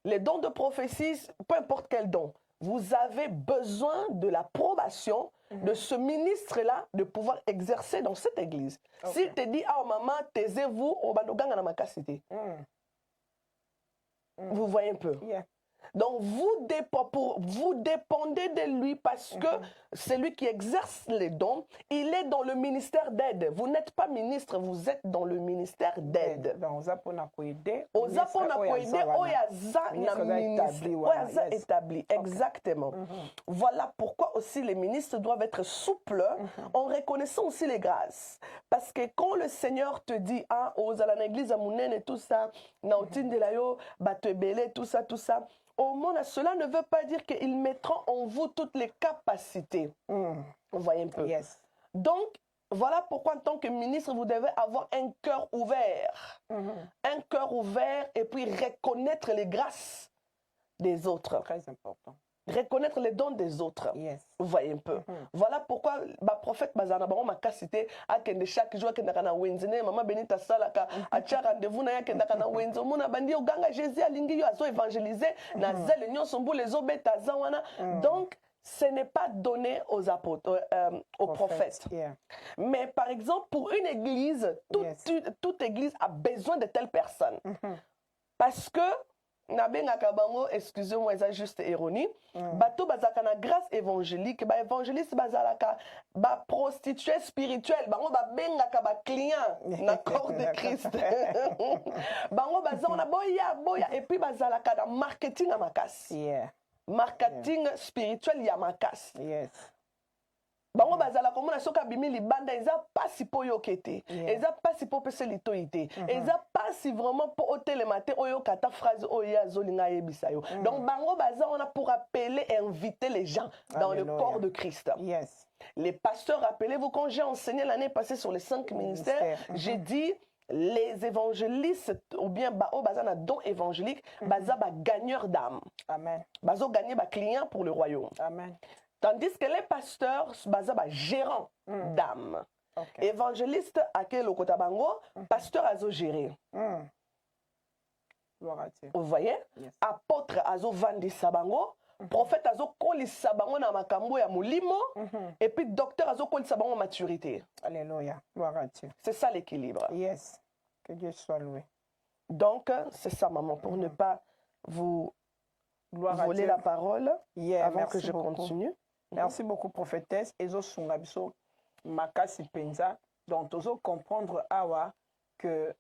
Speaker 2: Les dons de prophétie, peu importe quel don, vous avez besoin de l'approbation de ce ministre-là de pouvoir exercer dans cette église. S'il te dit, ah maman, taisez-vous, on va nous gagner dans ma cassité. Vous voyez un peu?
Speaker 1: Yeah.
Speaker 2: Donc, vous dépendez de lui parce que c'est lui qui exerce les dons. Il est dans le ministère d'aide. Vous n'êtes pas ministre, vous êtes dans le ministère d'aide. Établi. Exactement. Voilà pourquoi aussi les ministres doivent être souples en reconnaissant aussi les grâces. Parce que quand le Seigneur te dit, ah, aux à l'église à Mounen et tout ça, Nautine de Layo, Batebele, tout ça, au monde, cela ne veut pas dire qu'ils mettront en vous toutes les capacités. Vous voyez un peu.
Speaker 1: Yes.
Speaker 2: Donc, voilà pourquoi en tant que ministre, vous devez avoir un cœur ouvert. Un cœur ouvert et puis reconnaître les grâces des autres.
Speaker 1: Très important.
Speaker 2: Reconnaître les dons des autres.
Speaker 1: Yes.
Speaker 2: Vous voyez un peu. Voilà pourquoi le prophète Bazana Baron m'a cité à chaque jour que na wenzine maman benita salaka a cha rendez-vous na yake na wenzo muna bandi oganga Jésus alingi yo azo évangéliser na zele nyonso mbu les obeta zawana. Donc ce n'est pas donné aux apôtres, aux prophètes.
Speaker 1: Yeah.
Speaker 2: Mais par exemple pour une église, toute église a besoin de telle personne. Parce que Nabengaka bango, excusez-moi, c'est juste ironie. Bato bazaka na grâce évangélique, ba évangéliste bazalaka, ba prostituée spirituelle, bango ba bengaka ba client na corps de Christ. Bango bazona boya et puis bazalaka na marketing à makas.
Speaker 1: Yeah.
Speaker 2: Marketing spirituel ya makas.
Speaker 1: Yes.
Speaker 2: Bango bazala komona soka bimi libanda eza pasi po yokete eza pasi po pese litoité eza pasi vraiment po otelemate oyo kata phrase oyo azolinga yebisa yo. Donc bango baza on a pour appeler et inviter les gens dans le corps de Christ.
Speaker 1: Yes.
Speaker 2: Les pasteurs, rappelez-vous quand j'ai enseigné l'année passée sur les 5 ministères, j'ai dit les évangélistes ou bien bao bazana don évangélique baza ba gagneur d'âme.
Speaker 1: Amen.
Speaker 2: Bazo gagner ba client pour le royaume.
Speaker 1: Amen.
Speaker 2: Tandis que les pasteurs, bazaba gérant d'âme. Okay. Évangéliste, à quel bango, pasteur azo géré. Vous voyez? Yes. Apôtre azo vandi sabango, prophète azo koli sabango na makambo ya mulimo, et puis docteur azo koli sabango maturité.
Speaker 1: Alléluia. Gloire à Dieu.
Speaker 2: C'est ça l'équilibre.
Speaker 1: Yes. Que Dieu soit loué.
Speaker 2: Donc, c'est ça, maman, pour ne pas vous voler la parole avant que je continue.
Speaker 1: Merci beaucoup, prophétesse. Ezo sungabiso makasi penza. Donc, ozo comprendre awa que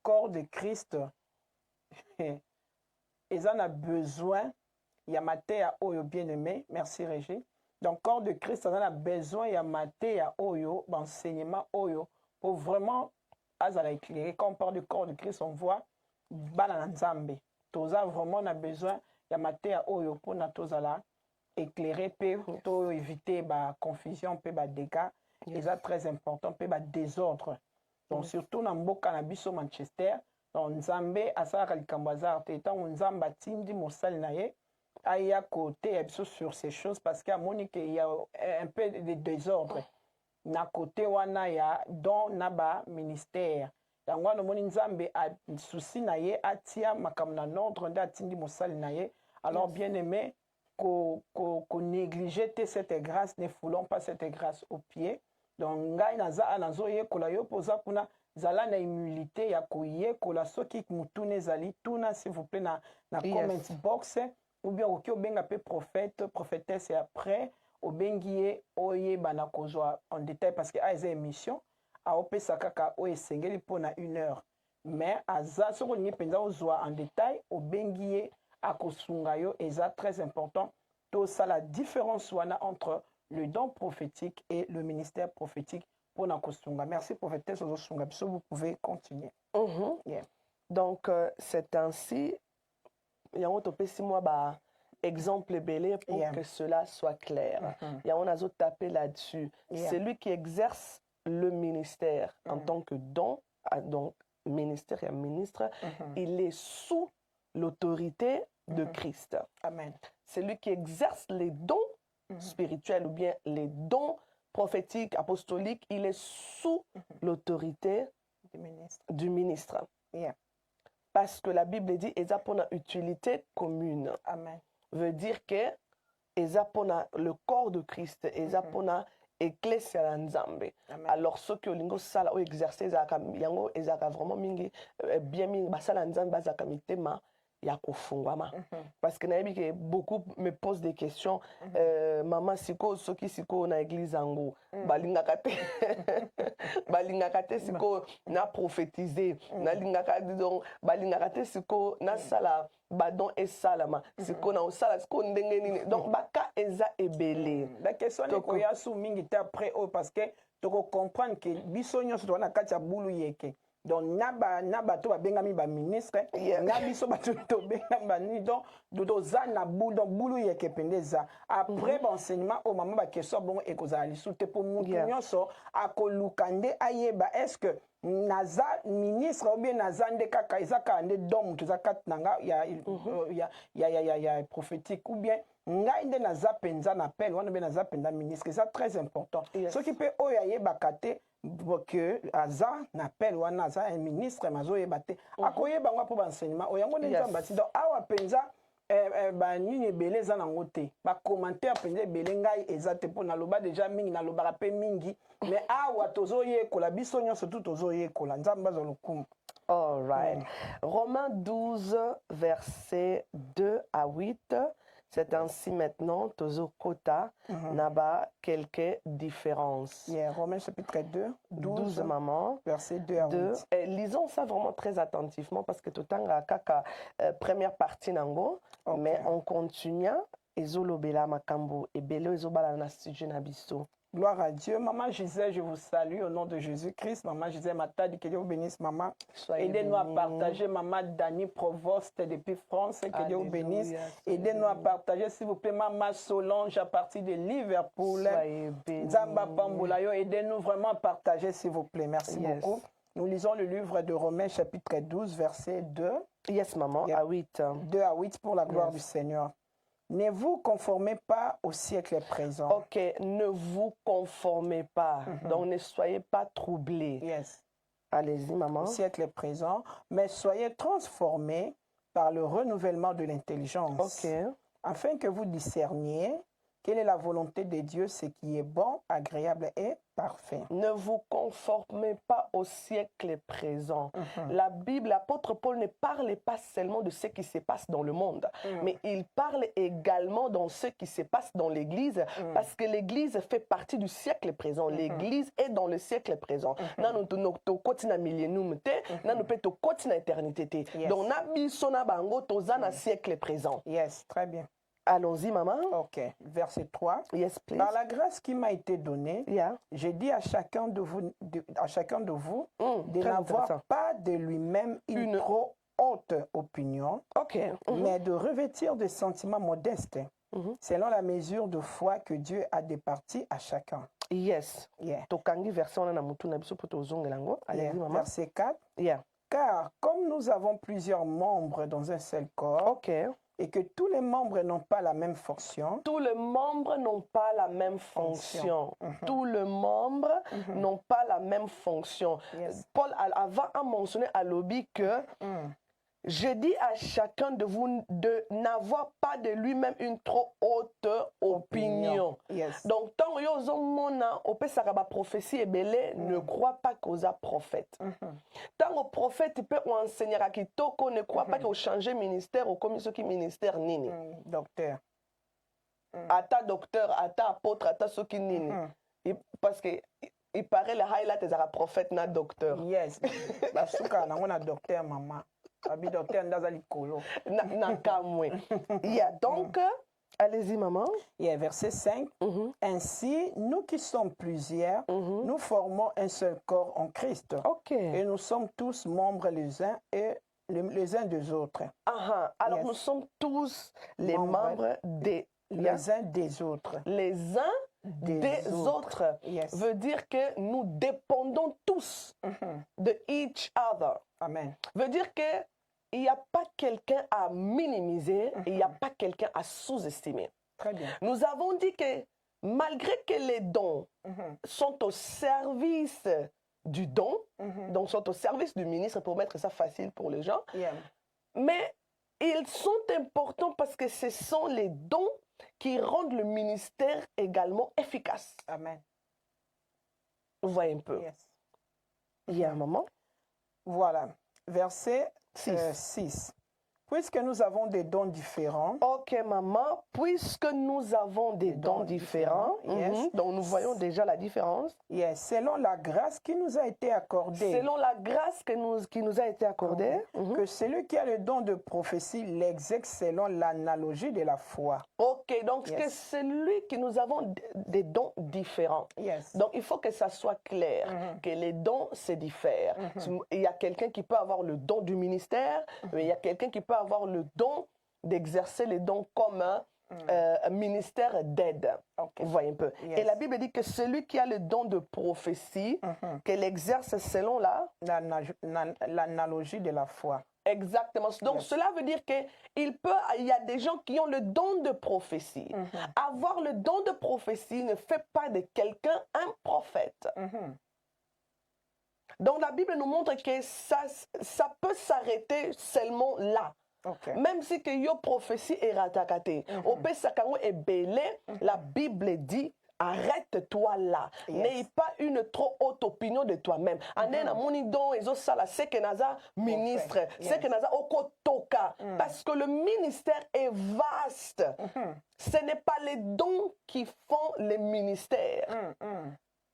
Speaker 1: corps de Christ, ils en a besoin. Il y a maté à oyo bien-aimé. Merci, Régis. Donc, corps de Christ, on a besoin. Il y a maté à oyo, enseignement oyo, pour vraiment azala éclairer. Quand on parle du corps de Christ, on voit balanzambe. Toza vraiment on a besoin. Il y a maté à oyo pour na tozala éclairer pour éviter la confusion, les dégâts. C'est très important, le désordre. Donc surtout dans le cannabis au Manchester, dans Nzambe asara likambazar tetan Nzamba tindi mosali naye aya côté sur ces choses parce qu'à Monique il y a un peu de désordre. Na côté wana ya don naba ministère. Yango no moni Nzambe a souci naye atia makamna ordre nda tindi mosali naye. Alors bien aimé qu'on négligeait cette grâce, ne foulons pas cette grâce au pied. Donc ngai naza anazo ye kola yo poza kuna zala na humilité ya koye kola soki mutune zali tuna s'il vous plaît na comment box ou bien oki obenga pe prophète prophétesse et après obengiye oye bana kozwa en détail parce que a eza émission a opesa kaka o esengeli pona 1 heure mais aza soko ni penza ozwa en détail obengiye akosunga yo eza très important to ça la différence wana entre le don prophétique et le ministère prophétique pour Nakosunga. Merci, prophétesse Ozosunga. Vous pouvez continuer.
Speaker 2: Donc, c'est ainsi. Il y a un exemple belé pour que cela soit clair. Il y a un tapé là-dessus. C'est lui qui exerce le ministère en tant que don, donc ministère et ministre. Il est sous l'autorité de Christ.
Speaker 1: Amen.
Speaker 2: C'est lui qui exerce les dons spirituel ou bien les dons prophétiques, apostoliques, il est sous l'autorité du ministre. Parce que la Bible dit qu'ils ont une utilité commune.
Speaker 1: Amen.
Speaker 2: Veut dire que ils ont le corps de Christ, ils ont ecclesia na nzambe. Alors ceux qui olingo sala o exercer yango ezaka vraiment mingi bien mingi basala nzambe bazaka mitema ya kofungwama. Parce que nayebi que beaucoup me posent des questions. Maman siko soki siko na église ango balingaka te balingaka te siko na prophétiser na lingaka donc balingaka te siko na sala badon esalama siko na osala siko ndenge nini donc baka eza ebele.
Speaker 1: La question est ko ya sou mingi te après parce que tu comprendre que biso nyonso to na kati ya bulu yeke. Donc, naba to bengami ba ministre, na biso ba to bengami donc doza na boule donc boulu yeke pendeza. Après enseignement au maman ba question bon e kozali soute pour mutu nyonso akolukande ayeba est-ce que naza ministre ou bien naza nde kaka ezaka nde dom to zakat nanga ya prophétique ou bien ngai nde naza penza na appel wana be naza penza ministre, c'est très important. Ce qui peut oyaye bakate que aza na appel wana aza un ministre mazo yebate akoyeba ngwa po enseignement oyango nde nzamba ti donc awa penza ba nini ebele eza nango te bacommentaire penza ebele ngai eza te mpo naloba déjà mingi nalobaka mpe mingi mais awa tozoyekola biso nyonso tu tozoyekola nzambe azwa lokumu.
Speaker 2: All right. Romains 12, versets 2 à 8. C'est ainsi maintenant, Tozo Kota, n'a quelques différences.
Speaker 1: Romains chapitre 2, 12
Speaker 2: maman,
Speaker 1: verset 2 à 8.
Speaker 2: Lisons ça vraiment très attentivement parce que tout le temps, première partie, nango, mais on continue. Ezolobela makambo, ebelo ezobala na sujet na biso.
Speaker 1: Gloire à Dieu. Maman Gisèle, je vous salue au nom de Jésus-Christ. Maman Gisèle Matadi, que Dieu vous bénisse, maman. Aidez-nous à partager, maman Dani Provost depuis France, que Dieu vous bénisse. Aidez-nous à partager, s'il vous plaît, maman Solange à partir de Liverpool. Zamba Pambolayo, aidez-nous vraiment à partager, s'il vous plaît. Merci beaucoup. Nous lisons le livre de Romains, chapitre 12, verset 2.
Speaker 2: Yes, maman, à 8.
Speaker 1: 2 à 8 pour la gloire du Seigneur. Ne vous conformez pas au siècle présent.
Speaker 2: Ok, ne vous conformez pas. Donc ne soyez pas troublés.
Speaker 1: Yes.
Speaker 2: Allez-y, maman.
Speaker 1: Au siècle présent, mais soyez transformés par le renouvellement de l'intelligence.
Speaker 2: Ok.
Speaker 1: Afin que vous discerniez quelle est la volonté de Dieu, ce qui est bon, agréable et parfait.
Speaker 2: Ne vous conformez pas au siècle présent. La Bible, l'apôtre Paul ne parle pas seulement de ce qui se passe dans le monde, mais il parle également de ce qui se passe dans l'Église, parce que l'Église fait partie du siècle présent. L'Église est dans le siècle présent. Donc, siècle présent.
Speaker 1: Yes, très bien.
Speaker 2: Allons-y, maman.
Speaker 1: Ok, verset 3.
Speaker 2: Yes, please.
Speaker 1: Par la grâce qui m'a été donnée, j'ai dit à chacun de vous, de n'avoir pas de lui-même une trop haute opinion, mais de revêtir des sentiments modestes, selon la mesure de foi que Dieu a départie à chacun.
Speaker 2: Yes.
Speaker 1: Verset 4. Car comme nous avons plusieurs membres dans un seul corps, et que tous les membres n'ont pas la même fonction.
Speaker 2: Tous les membres n'ont pas la même fonction. Tous les membres n'ont pas la même fonction. Paul avant a mentionné à Lobby que je dis à chacun de vous de n'avoir pas de lui-même une trop haute opinion. Donc, tant que vous avez une prophétie et belé, ne crois pas que vous êtes prophète. Tant que prophète peut enseigner à Kitoko, ne crois pas que vous changez ministère ou comme ce qui ministère nini.
Speaker 1: Docteur.
Speaker 2: Ata docteur, ata apôtre, ata ce qui nini. Parce que il paraît le highlight est un prophète na docteur.
Speaker 1: Yes. Parce que on a docteur maman.
Speaker 2: Donc, allez-y, maman.
Speaker 1: Verset 5. Ainsi, nous qui sommes plusieurs, nous formons un seul corps en Christ. Et nous sommes tous membres les uns et les uns des autres.
Speaker 2: Alors, nous sommes tous les membres
Speaker 1: les uns des autres.
Speaker 2: Les uns des autres. Veut dire que nous dépendons tous de each other.
Speaker 1: Amen.
Speaker 2: Veut dire que il n'y a pas quelqu'un à minimiser, il n'y a pas quelqu'un à sous-estimer.
Speaker 1: Très bien.
Speaker 2: Nous avons dit que malgré que les dons sont au service du don, donc sont au service du ministre pour mettre ça facile pour les gens, mais ils sont importants parce que ce sont les dons qui rendent le ministère également efficace.
Speaker 1: Amen.
Speaker 2: Vous voyez un peu.
Speaker 1: Yes.
Speaker 2: Il y a un moment.
Speaker 1: Voilà. Verset 6. Puisque nous avons des dons différents.
Speaker 2: Ok, maman. Puisque nous avons des dons différents.
Speaker 1: Yes.
Speaker 2: Donc, nous voyons déjà la différence.
Speaker 1: Yes. Selon la grâce qui nous a été accordée.
Speaker 2: Selon la grâce qui nous a été accordée.
Speaker 1: Que celui qui a le don de prophétie l'exerce selon l'analogie de la foi.
Speaker 2: Ok, donc que celui qui nous avons des dons différents.
Speaker 1: Yes.
Speaker 2: Donc, il faut que ça soit clair, que les dons se diffèrent. Il y a quelqu'un qui peut avoir le don du ministère, mais il y a quelqu'un qui peut avoir le don d'exercer les dons comme un ministère d'aide.
Speaker 1: Okay.
Speaker 2: Vous voyez un peu.
Speaker 1: Yes.
Speaker 2: Et la Bible dit que celui qui a le don de prophétie, qu'elle exerce selon
Speaker 1: l'analogie de la foi.
Speaker 2: Exactement. Donc, cela veut dire qu'il y a des gens qui ont le don de prophétie. Avoir le don de prophétie ne fait pas de quelqu'un un prophète. Donc, la Bible nous montre que ça peut s'arrêter seulement là.
Speaker 1: Okay.
Speaker 2: Même si que yo prophétie est ratakate, au pesakango est belé, la Bible dit arrête-toi là. N'aie pas une trop haute opinion de toi-même. Ane na moni don ezo sala seke naza ministre, seke naza okotoka. Parce que le ministère est vaste. Ce n'est pas les dons qui font les ministères.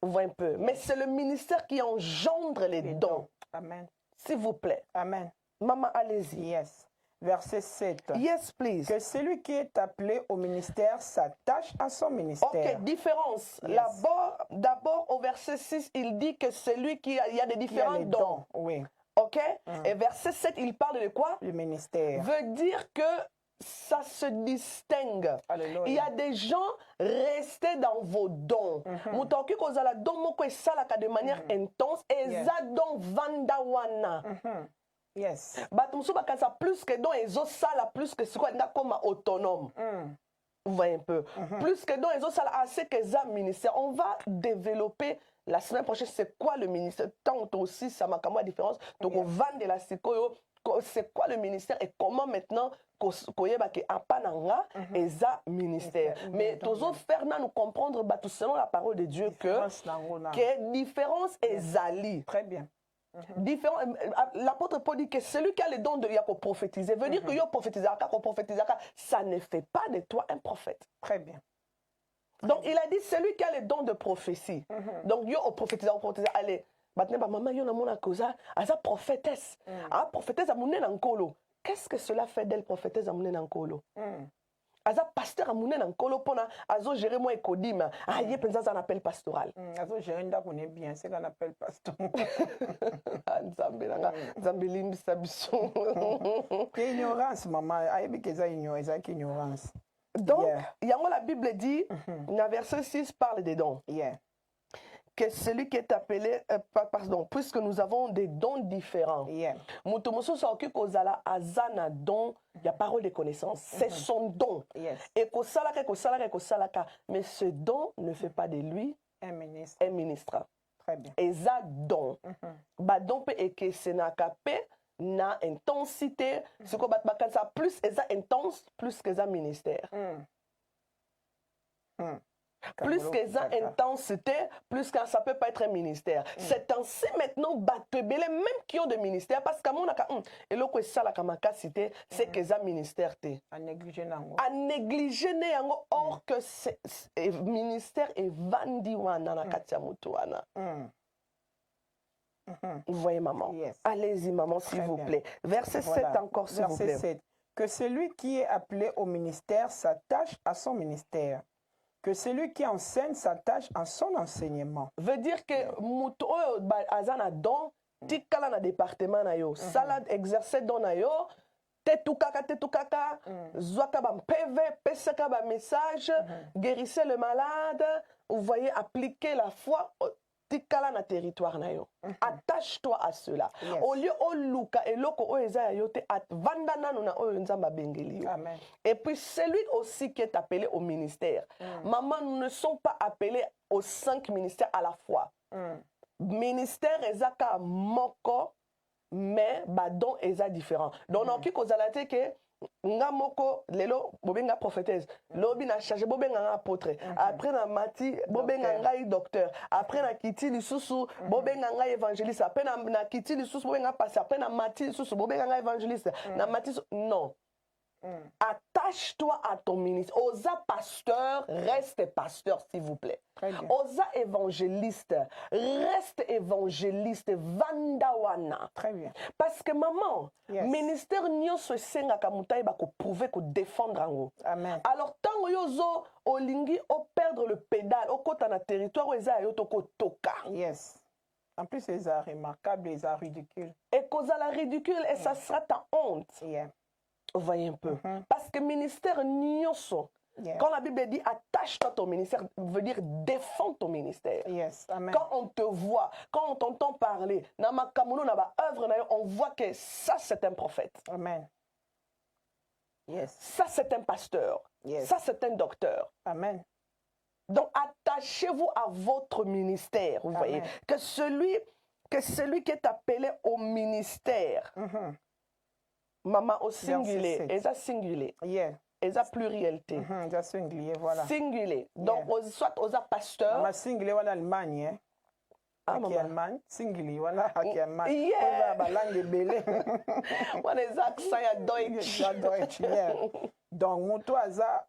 Speaker 2: Vous voyez un peu. Mais c'est le ministère qui engendre les dons.
Speaker 1: Amen.
Speaker 2: S'il vous plaît.
Speaker 1: Amen.
Speaker 2: Maman, allez-y.
Speaker 1: Yes. Verset 7.
Speaker 2: Yes, please.
Speaker 1: Que celui qui est appelé au ministère s'attache à son ministère.
Speaker 2: Ok, différence. Yes. D'abord, au verset 6, il dit que celui il y a des différents dons.
Speaker 1: Oui.
Speaker 2: Ok? Et verset 7, il parle de quoi?
Speaker 1: Le ministère.
Speaker 2: Veut dire que ça se distingue.
Speaker 1: Alléluia.
Speaker 2: Il y a des gens restés dans vos dons. Mutoki kozala don moko esalaka de manière intense et za don vandawana.
Speaker 1: Yes.
Speaker 2: Bato musu bakasa plus que don ezo sala plus que ce qu'on a comme autonome. Vous voyez un peu. Plus que don ezo sala assez que ça ministère. On va développer la semaine prochaine c'est quoi le ministère. Tant aussi ça m'a comme différence. Donc on vend de la sikoyo. C'est quoi le ministère et comment maintenant koyeba ke apananga eza ministère. Mais tozo faire nous comprendre tout selon la parole de Dieu que différence est ali.
Speaker 1: Très bien.
Speaker 2: L'apôtre Paul dit que celui qui a le don de prophétiser veut dire que yo prophétiser, ça ne fait pas de toi un prophète.
Speaker 1: Très bien.
Speaker 2: Donc il a dit celui qui a le don de prophétie. Donc yo prophétiser, allez. Maman yo na mona koza asa prophétesse. Prophétesse amune na nkolo. Qu'est-ce que cela fait d'elle prophétesse amune na nkolo? Aza pasteur amune na nkolo pona azo gérer moi ekodima. Yé penza ça appelle pastoral.
Speaker 1: Azo gérer nda connaît bien, c'est qu'on appelle pasteur.
Speaker 2: Nzambe nanga, nzambe limbisa biso.
Speaker 1: Ignorance maman, ayebi keza ignorance.
Speaker 2: Donc, yango la Bible dit, dans verset 6 parle des dons. Que celui qui est appelé, pardon, puisque nous avons des dons différents. Mutumoso saoki kozala azana don, il y a parole de connaissance. C'est son don. Et kosalaka. Mais ce don ne fait pas de lui
Speaker 1: un ministre.
Speaker 2: Un ministre.
Speaker 1: Très bien.
Speaker 2: Et ça don. Badon pe eke senaka pe na intensité. Ce qu'on bat ça plus et ça intense, plus que ça ministère. Plus que ça intensité, plus que ça peut pas être un ministère. C'est ainsi maintenant batebele même qui ont de ministère parce que mon aka et le ko ça la kamaka cité c'est que ça ministère té.
Speaker 1: À négliger nango.
Speaker 2: À négliger nango or que c'est ministère et vandi wana na katia mutu wana. Vous voyez maman. Allez-y maman s'il vous plaît. Verset 7 encore s'il vous plaît.
Speaker 1: Verset 7. Que celui qui est appelé au ministère s'attache à son ministère. Que celui qui enseigne s'attache à son enseignement.
Speaker 2: Veut dire que muto azana don tikala na département na yo sala exercer don na yo tetukaka zwaka ba PV pesaka ba message guérissez le malade vous voyez appliquer la foi tikala na territoire na yo. Attache-toi à cela. Au lieu au luka et loko o eza yo te vanda nanu na o nzamba bengeli yo.
Speaker 1: Amen.
Speaker 2: Et puis celui aussi qui est appelé au ministère. Maman, nous ne sommes pas appelés aux 5 ministères à la fois. Ministère ezaka moko mais badon eza différent. Donc noki kozala te ke nga moko lelo bobenga prophétesse lobi na charge bobenga nga apôtre après na mati bobenga nga docteur après na kiti lisusu bobenga nga évangéliste après na kiti lisusu bobenga pasteur après na mati lisusu bobenga nga évangéliste na mati non. Attache-toi à ton ministre. Osa pasteur, reste pasteur s'il vous plaît. Osa évangéliste, reste évangéliste. Vandawana.
Speaker 1: Très bien.
Speaker 2: Parce que maman, ministère nyonso esenga kamutai ba ko prouver ko défendre ango.
Speaker 1: Amen.
Speaker 2: Alors tant yozo olingi o perdre le pédale, o kota na territoire eza yo to ko toka.
Speaker 1: Yes. En plus, c'est remarquable, les ridicule.
Speaker 2: Et cause la ridicule et ça sera ta honte.
Speaker 1: Yeah.
Speaker 2: Vous voyez un peu. Parce que ministère nyonso, quand la Bible dit attache-toi à ton ministère, veut dire défends ton ministère.
Speaker 1: Yes. Amen.
Speaker 2: Quand on te voit, quand on t'entend parler, dans ma kamuno, dans ma œuvre, on voit que ça c'est un prophète.
Speaker 1: Amen. Yes.
Speaker 2: Ça c'est un pasteur.
Speaker 1: Yes.
Speaker 2: Ça c'est un docteur.
Speaker 1: Amen.
Speaker 2: Donc attachez-vous à votre ministère. Vous voyez que celui qui est appelé au ministère. Maman au singulier, et ça singulier, et ça pluralité,
Speaker 1: ça singulier, voilà.
Speaker 2: Singulier. Donc soit aux pasteur.
Speaker 1: Maman singulier en Allemagne, Allemagne, singulier, voilà, en Allemagne.
Speaker 2: Yeah.
Speaker 1: On va langue belé.
Speaker 2: On est accent à Deutsch.
Speaker 1: Donc toi ça.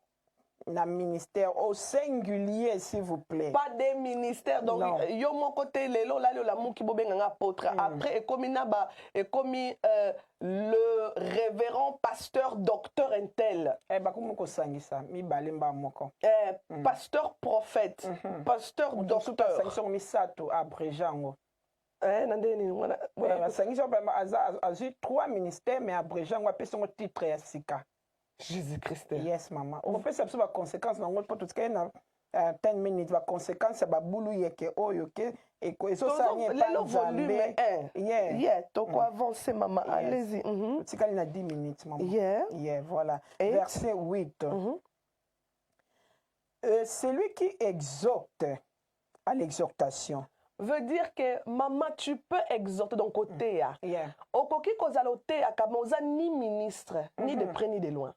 Speaker 1: Na ministère au singulier s'il vous plaît.
Speaker 2: Pas des ministères. Donc yo mon côté lelo là le lamu ki bobenga nga apôtre. Après et comme naba et comme le révérend pasteur docteur intel.
Speaker 1: Ba ko moko sangisa mi balemba moko.
Speaker 2: Pasteur prophète, pasteur docteur.
Speaker 1: Sangisa mi sato abréjango.
Speaker 2: Nandeni wana.
Speaker 1: Sangisa ba azu 3 ministères mais abréjango apesa ngo titre ya sika.
Speaker 2: Jésus-Christ.
Speaker 1: Yes, maman. On peut savoir les conséquences dans notre tout ce qu'il y a 10 minutes. Les conséquences, c'est boulou yeke oyoke et que ça ça n'est pas
Speaker 2: le volume 1. Yeah, donc on avance maman. Allez-y.
Speaker 1: Tu sais qu'il y a 10 minutes, maman.
Speaker 2: Yeah,
Speaker 1: voilà. Verset 8. Celui qui exhorte à l'exhortation.
Speaker 2: Veut dire que maman tu peux exhorter donc côté à okoki kozaloté à kamoza ni ministre ni de près ni de loin.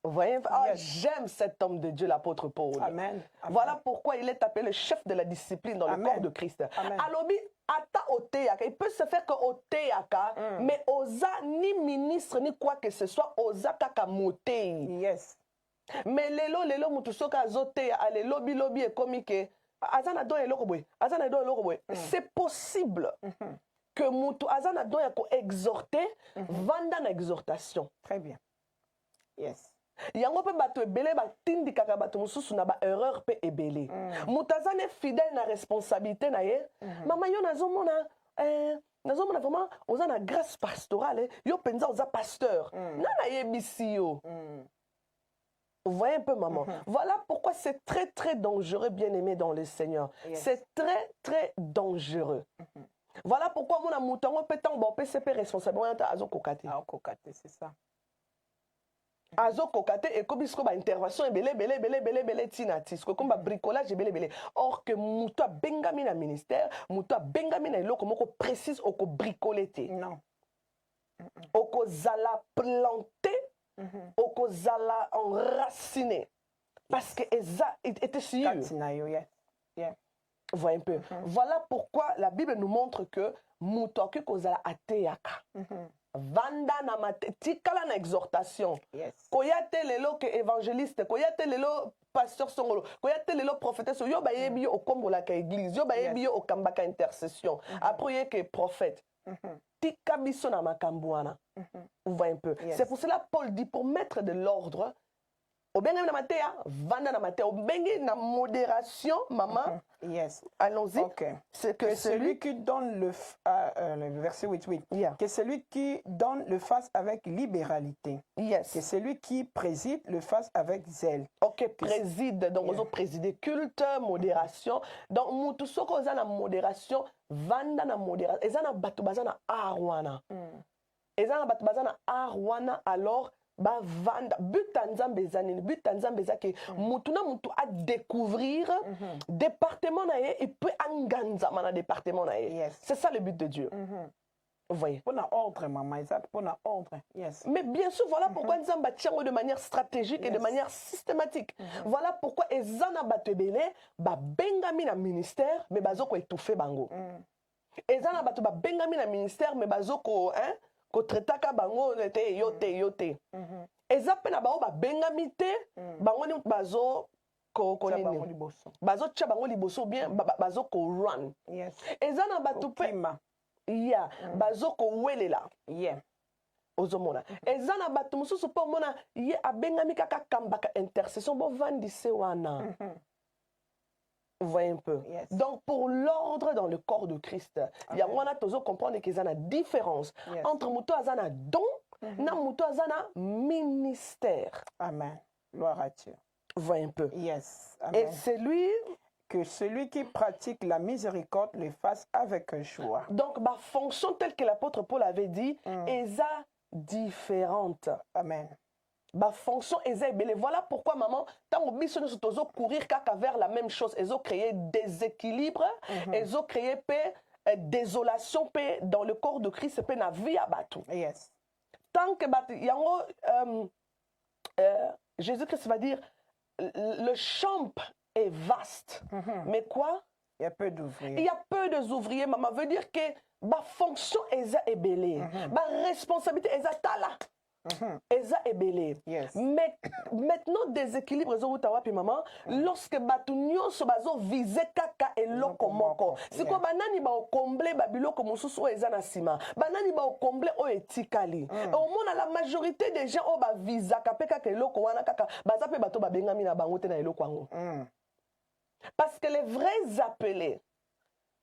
Speaker 2: Vous voyez, j'aime cet homme de Dieu, l'apôtre Paul.
Speaker 1: Amen.
Speaker 2: Voilà pourquoi il est appelé le chef de la discipline dans le corps de Christ. Alobi ata oteaka, il peut se faire que oteaka, mais oza ni ministre ni quoi que ce soit oza kaka motei.
Speaker 1: Yes.
Speaker 2: Mais lelo mutusoka azote ale lobby et comique. C'est possible que Moutou Azana doit exhorter, vendre une exhortation.
Speaker 1: Très bien. Yes.
Speaker 2: Yango pe bato ebele ba tindi kaka bato mususu na ba erreur pe ebele. Mutazana est fidèle na responsabilité na ye. Mama yo nazomona nazomona vraiment ozana grâce pastorale yo penza oza pasteur. Na yebisi yo. Vous voyez un peu, maman. Voilà pourquoi c'est très, très dangereux, bien-aimé dans le Seigneur. C'est très, très dangereux. Voilà pourquoi mon amour, on peut tomber, PCP responsable, on a azo kokate.
Speaker 1: C'est ça.
Speaker 2: Azo kokate et comme il y a une intervention, belé, tinatis, comme un bricolage, belé. Or que mouta bengami na ministère, mouta bengami na ilo, comme on précise, on bricolete.
Speaker 1: Non.
Speaker 2: Oko zala planté. Okozala enraciné parce que Eza était sûr. Voyez un peu. Voilà pourquoi la Bible nous montre que mutoke kozala ateyaka. Vanda na mate tikala na exhortation. Koyate lelo ke évangéliste, koyate lelo pasteur songolo, koyate lelo prophète yo ba yebi yo okombola ka église, yo ba yebi yo okambaka intercession. Après que prophète. Tika biso na makambo wana. Vous voyez un peu. C'est pour cela Paul dit pour mettre de l'ordre. Obenga na matea, vanda na matea, obenga na modération, maman.
Speaker 1: Yes.
Speaker 2: Allons-y.
Speaker 1: Okay.
Speaker 2: C'est que
Speaker 1: celui qui donne le verset 8. Que celui qui donne le fasse avec libéralité.
Speaker 2: Yes.
Speaker 1: Que celui qui préside le fasse avec zèle.
Speaker 2: Ok, préside. Donc, on préside culte, modération. Donc, mutu soko za na modération, vanda na modération. Ezana batu bazana arwana. Ezana batu bazana arwana alors ba vanda butanzambe zanini butanzambe zake mutu na mutu à découvrir département na ye et peut enganza mana département na ye. C'est ça le but de Dieu. Vous voyez.
Speaker 1: Pour ordre, maman, pour ordre. Yes.
Speaker 2: Mais bien sûr, voilà pourquoi nous avons de manière stratégique et de manière systématique. Voilà pourquoi Ezana Batebele, bengami na ministère, mais bazoko étouffé bango. Ezana Batu bengami na ministère, mais bazoko, ko tretaka bango, yote. Ezape na bao bengami te, bango ni bazo ko nini. Bazo tcha bango liboso bien, bazo ko run.
Speaker 1: Yes.
Speaker 2: Ezana Batu pe. Yeah, bazoko welela.
Speaker 1: Yeah.
Speaker 2: Ozomona. Ezana batu mususu po mona ye abengami kaka kambaka intercession bo vandise wana. Vous voyez un peu.
Speaker 1: Yes.
Speaker 2: Donc pour l'ordre dans le corps de Christ, il y a wana tozo comprendre qu'il y a une différence entre muto azana don na muto azana ministère.
Speaker 1: Amen. Gloire à Dieu.
Speaker 2: Vous voyez un peu.
Speaker 1: Yes.
Speaker 2: Amen. Et c'est lui
Speaker 1: que celui qui pratique la miséricorde le fasse avec joie.
Speaker 2: Donc, ma fonction telle que l'apôtre Paul avait dit, est différente.
Speaker 1: Amen.
Speaker 2: Ma fonction est belle. Voilà pourquoi, maman, tant que nous sommes courir vers la même chose, ils ont créé déséquilibre, ils ont créé paix, désolation, paix dans le corps de Christ, paix dans la vie à Batou.
Speaker 1: Yes.
Speaker 2: Tant que Jésus-Christ va dire, le champ est vaste. Mais quoi?
Speaker 1: Il y a peu d'ouvriers.
Speaker 2: Il y a peu d'ouvriers, maman. Veut dire que ma fonction est belle. Ma responsabilité est tala. est belle.
Speaker 1: Yes.
Speaker 2: Mais maintenant, déséquilibre, maman, lorsque batunyo so bazo vise kaka et lokomoko. Si ko banani ba combler babiloko mususu eza na sima. Banani ba combler o etikali. Au moins la majorité des gens o ba visa kapeka ke loko wana kaka baza pe bato ba bengami na bango te na eloko ango. Parce que les vrais appelés,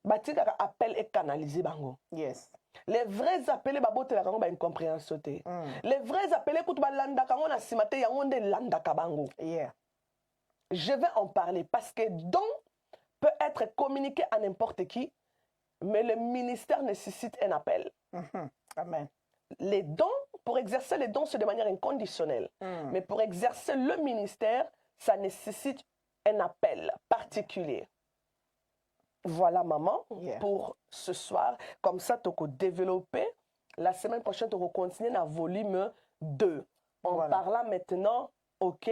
Speaker 2: batika appel et canalisé bango.
Speaker 1: Yes.
Speaker 2: Les vrais appelés babote la kango ba incompréhension te. Les vrais appelés kutu ba landa kango na simate yangonde landa kabango.
Speaker 1: Yeah.
Speaker 2: Je vais en parler parce que don peut être communiqué à n'importe qui, mais le ministère nécessite un appel.
Speaker 1: Amen.
Speaker 2: Les dons, pour exercer les dons, c'est de manière inconditionnelle. Mais pour exercer le ministère, ça nécessite un appel particulier. Voilà, maman, pour ce soir. Comme ça, tu peux développer. La semaine prochaine, tu vas continuer dans le volume 2. En parlant maintenant, OK,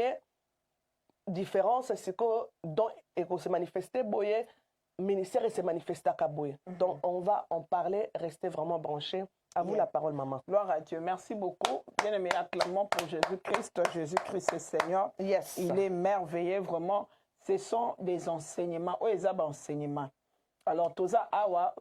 Speaker 2: différence, c'est que don et qu'on se manifestait, boye, ministère et se manifestait à boye. Donc, on va en parler. Restez vraiment branchés. À vous la parole, maman.
Speaker 1: Gloire à Dieu. Merci beaucoup. Bien-aimé, acclamons pour Jésus-Christ. Jésus-Christ est Seigneur.
Speaker 2: Yes.
Speaker 1: Il est merveilleux, vraiment. Ce sont des enseignements. Oh, ils ont des enseignements. Alors, toza awa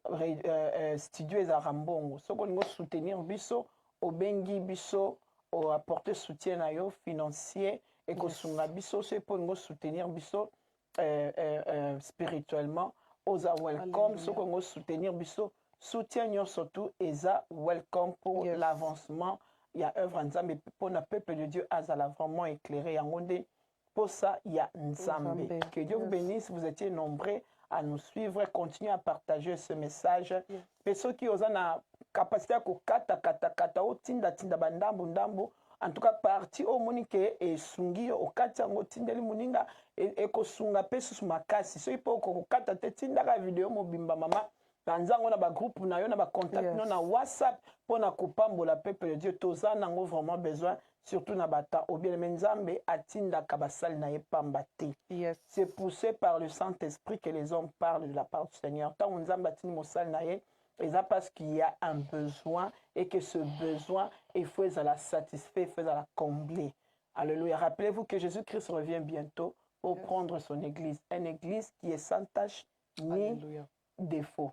Speaker 1: studio eza rambongo. Ce qu'on veut soutenir biso, au bengi biso, au apporter soutien na yo financier et que sunga biso, c'est pour nous soutenir biso spirituellement. Oza welcome. Ce qu'on veut soutenir biso, soutien surtout eza welcome pour l'avancement. Il y a œuvre Nzambe pour le peuple de Dieu azala vraiment éclairé. Pour ça, il y a Nzambe. Que Dieu vous bénisse. Vous étiez nombreux à nous suivre, continuer à partager ce message. Et ceux qui ont la capacité à kata tinda bandambu en tout cas parti au monique et sungi au kata tindeli muninga et ko sunga pesu makasi so ipo ko kata te tinda ka vidéo mobimba mama tanzango na ba groupe na yo na ba contact na WhatsApp pour na kopambola peuple de Dieu toza nango vraiment besoin surtout na bata ou bien Nzambe atinda kabasal na yepambate. C'est poussé par le Saint-Esprit que les hommes parlent de la part du Seigneur. Tant Nzambe atini mosal na ye, et ça parce qu'il y a un besoin et que ce besoin il faut la satisfaire, il faut la combler. Alléluia. Rappelez-vous que Jésus-Christ revient bientôt pour prendre son église, une église qui est sans tache ni défaut.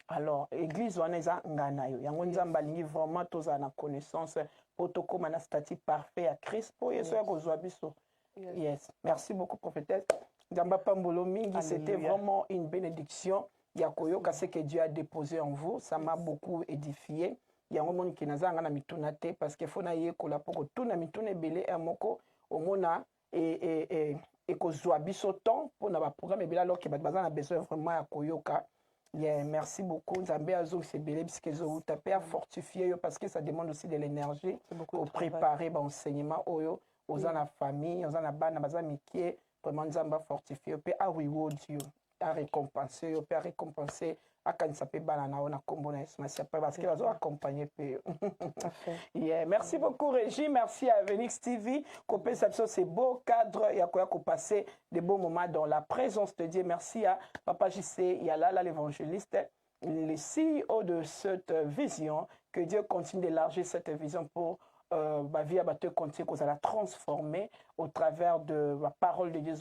Speaker 1: Alors, l'église wana eza ngana yo. Yango Nzambe alingi vraiment toza na connaissance pour tokoma na statut parfait à Christ pour yeso ya kozwa biso. Yes. Merci beaucoup prophétesse. Nzamba pambolo mingi, c'était vraiment une bénédiction. Yakoyoka ce que Dieu a déposé en vous, ça m'a beaucoup édifié. Yango moni kinaza ngana mituna te parce que fona yekola poko tuna mituna belé moko omona et kozwa biso temps pour na ba programme ebela alors que bazana besoin vraiment ya koyoka. Yeah, merci beaucoup. Nzambe azo c'est belé puisque zo taper à fortifier parce que ça demande aussi de l'énergie pour préparer l'enseignement oyo aux la famille, aux la bana bazamikie vraiment Nzamba fortifier pe a reward you. récompenser, on peut récompenser à quand ça peut banana on a combiné parce qu'ils ont accompagné. Merci beaucoup Régie, merci à Venix TV. Copé c'est beau cadre, il y a quoi passer des beaux moments dans la présence de Dieu. Merci à Papa JC, il y a là l'évangéliste, les CEO de cette vision. Que Dieu continue d'élargir cette vision pour vie à te continuer qu'on va la transformer au travers de la parole de Dieu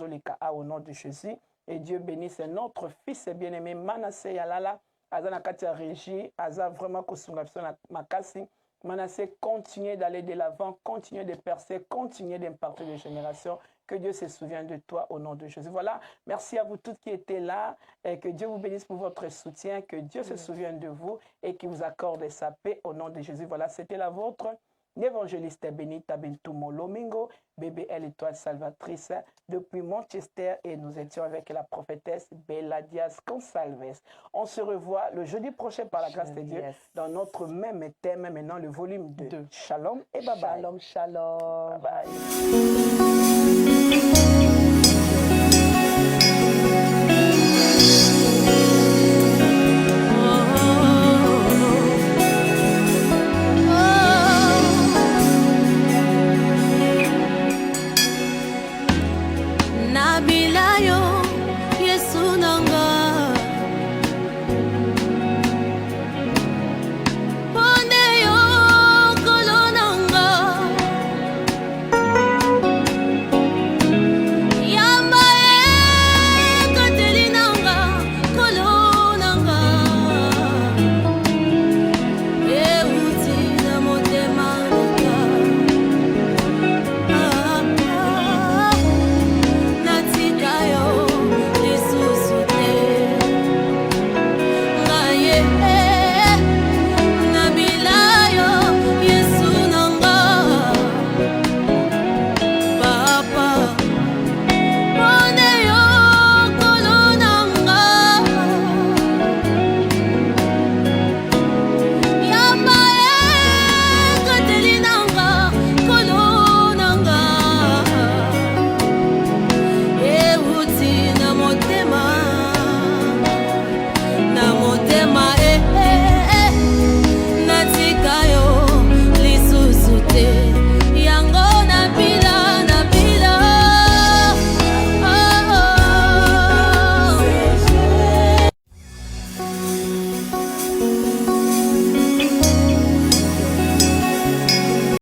Speaker 1: au nom de Jésus. Et Dieu bénisse notre fils bien-aimé Manassé Yalala, Azana Katia Régie, Aza vraiment Kosungapson Makasi. Manassé, continuez d'aller de l'avant, continuez de percer, continuez d'impartir de génération. Que Dieu se souvienne de toi au nom de Jésus. Voilà, merci à vous toutes qui étaient là. Et que Dieu vous bénisse pour votre soutien. Que Dieu se souvienne de vous et qu'il vous accorde sa paix au nom de Jésus. Voilà, c'était la vôtre. L'évangéliste Benita Bentumo Lomingo, BBL Étoile Salvatrice, depuis Manchester, et nous étions avec la prophétesse Bella Diaz Consalves. On se revoit le jeudi prochain par la grâce de Dieu dans notre même thème, maintenant le volume 2. Shalom et bye bye.
Speaker 2: Shalom, shalom.
Speaker 1: Bye bye.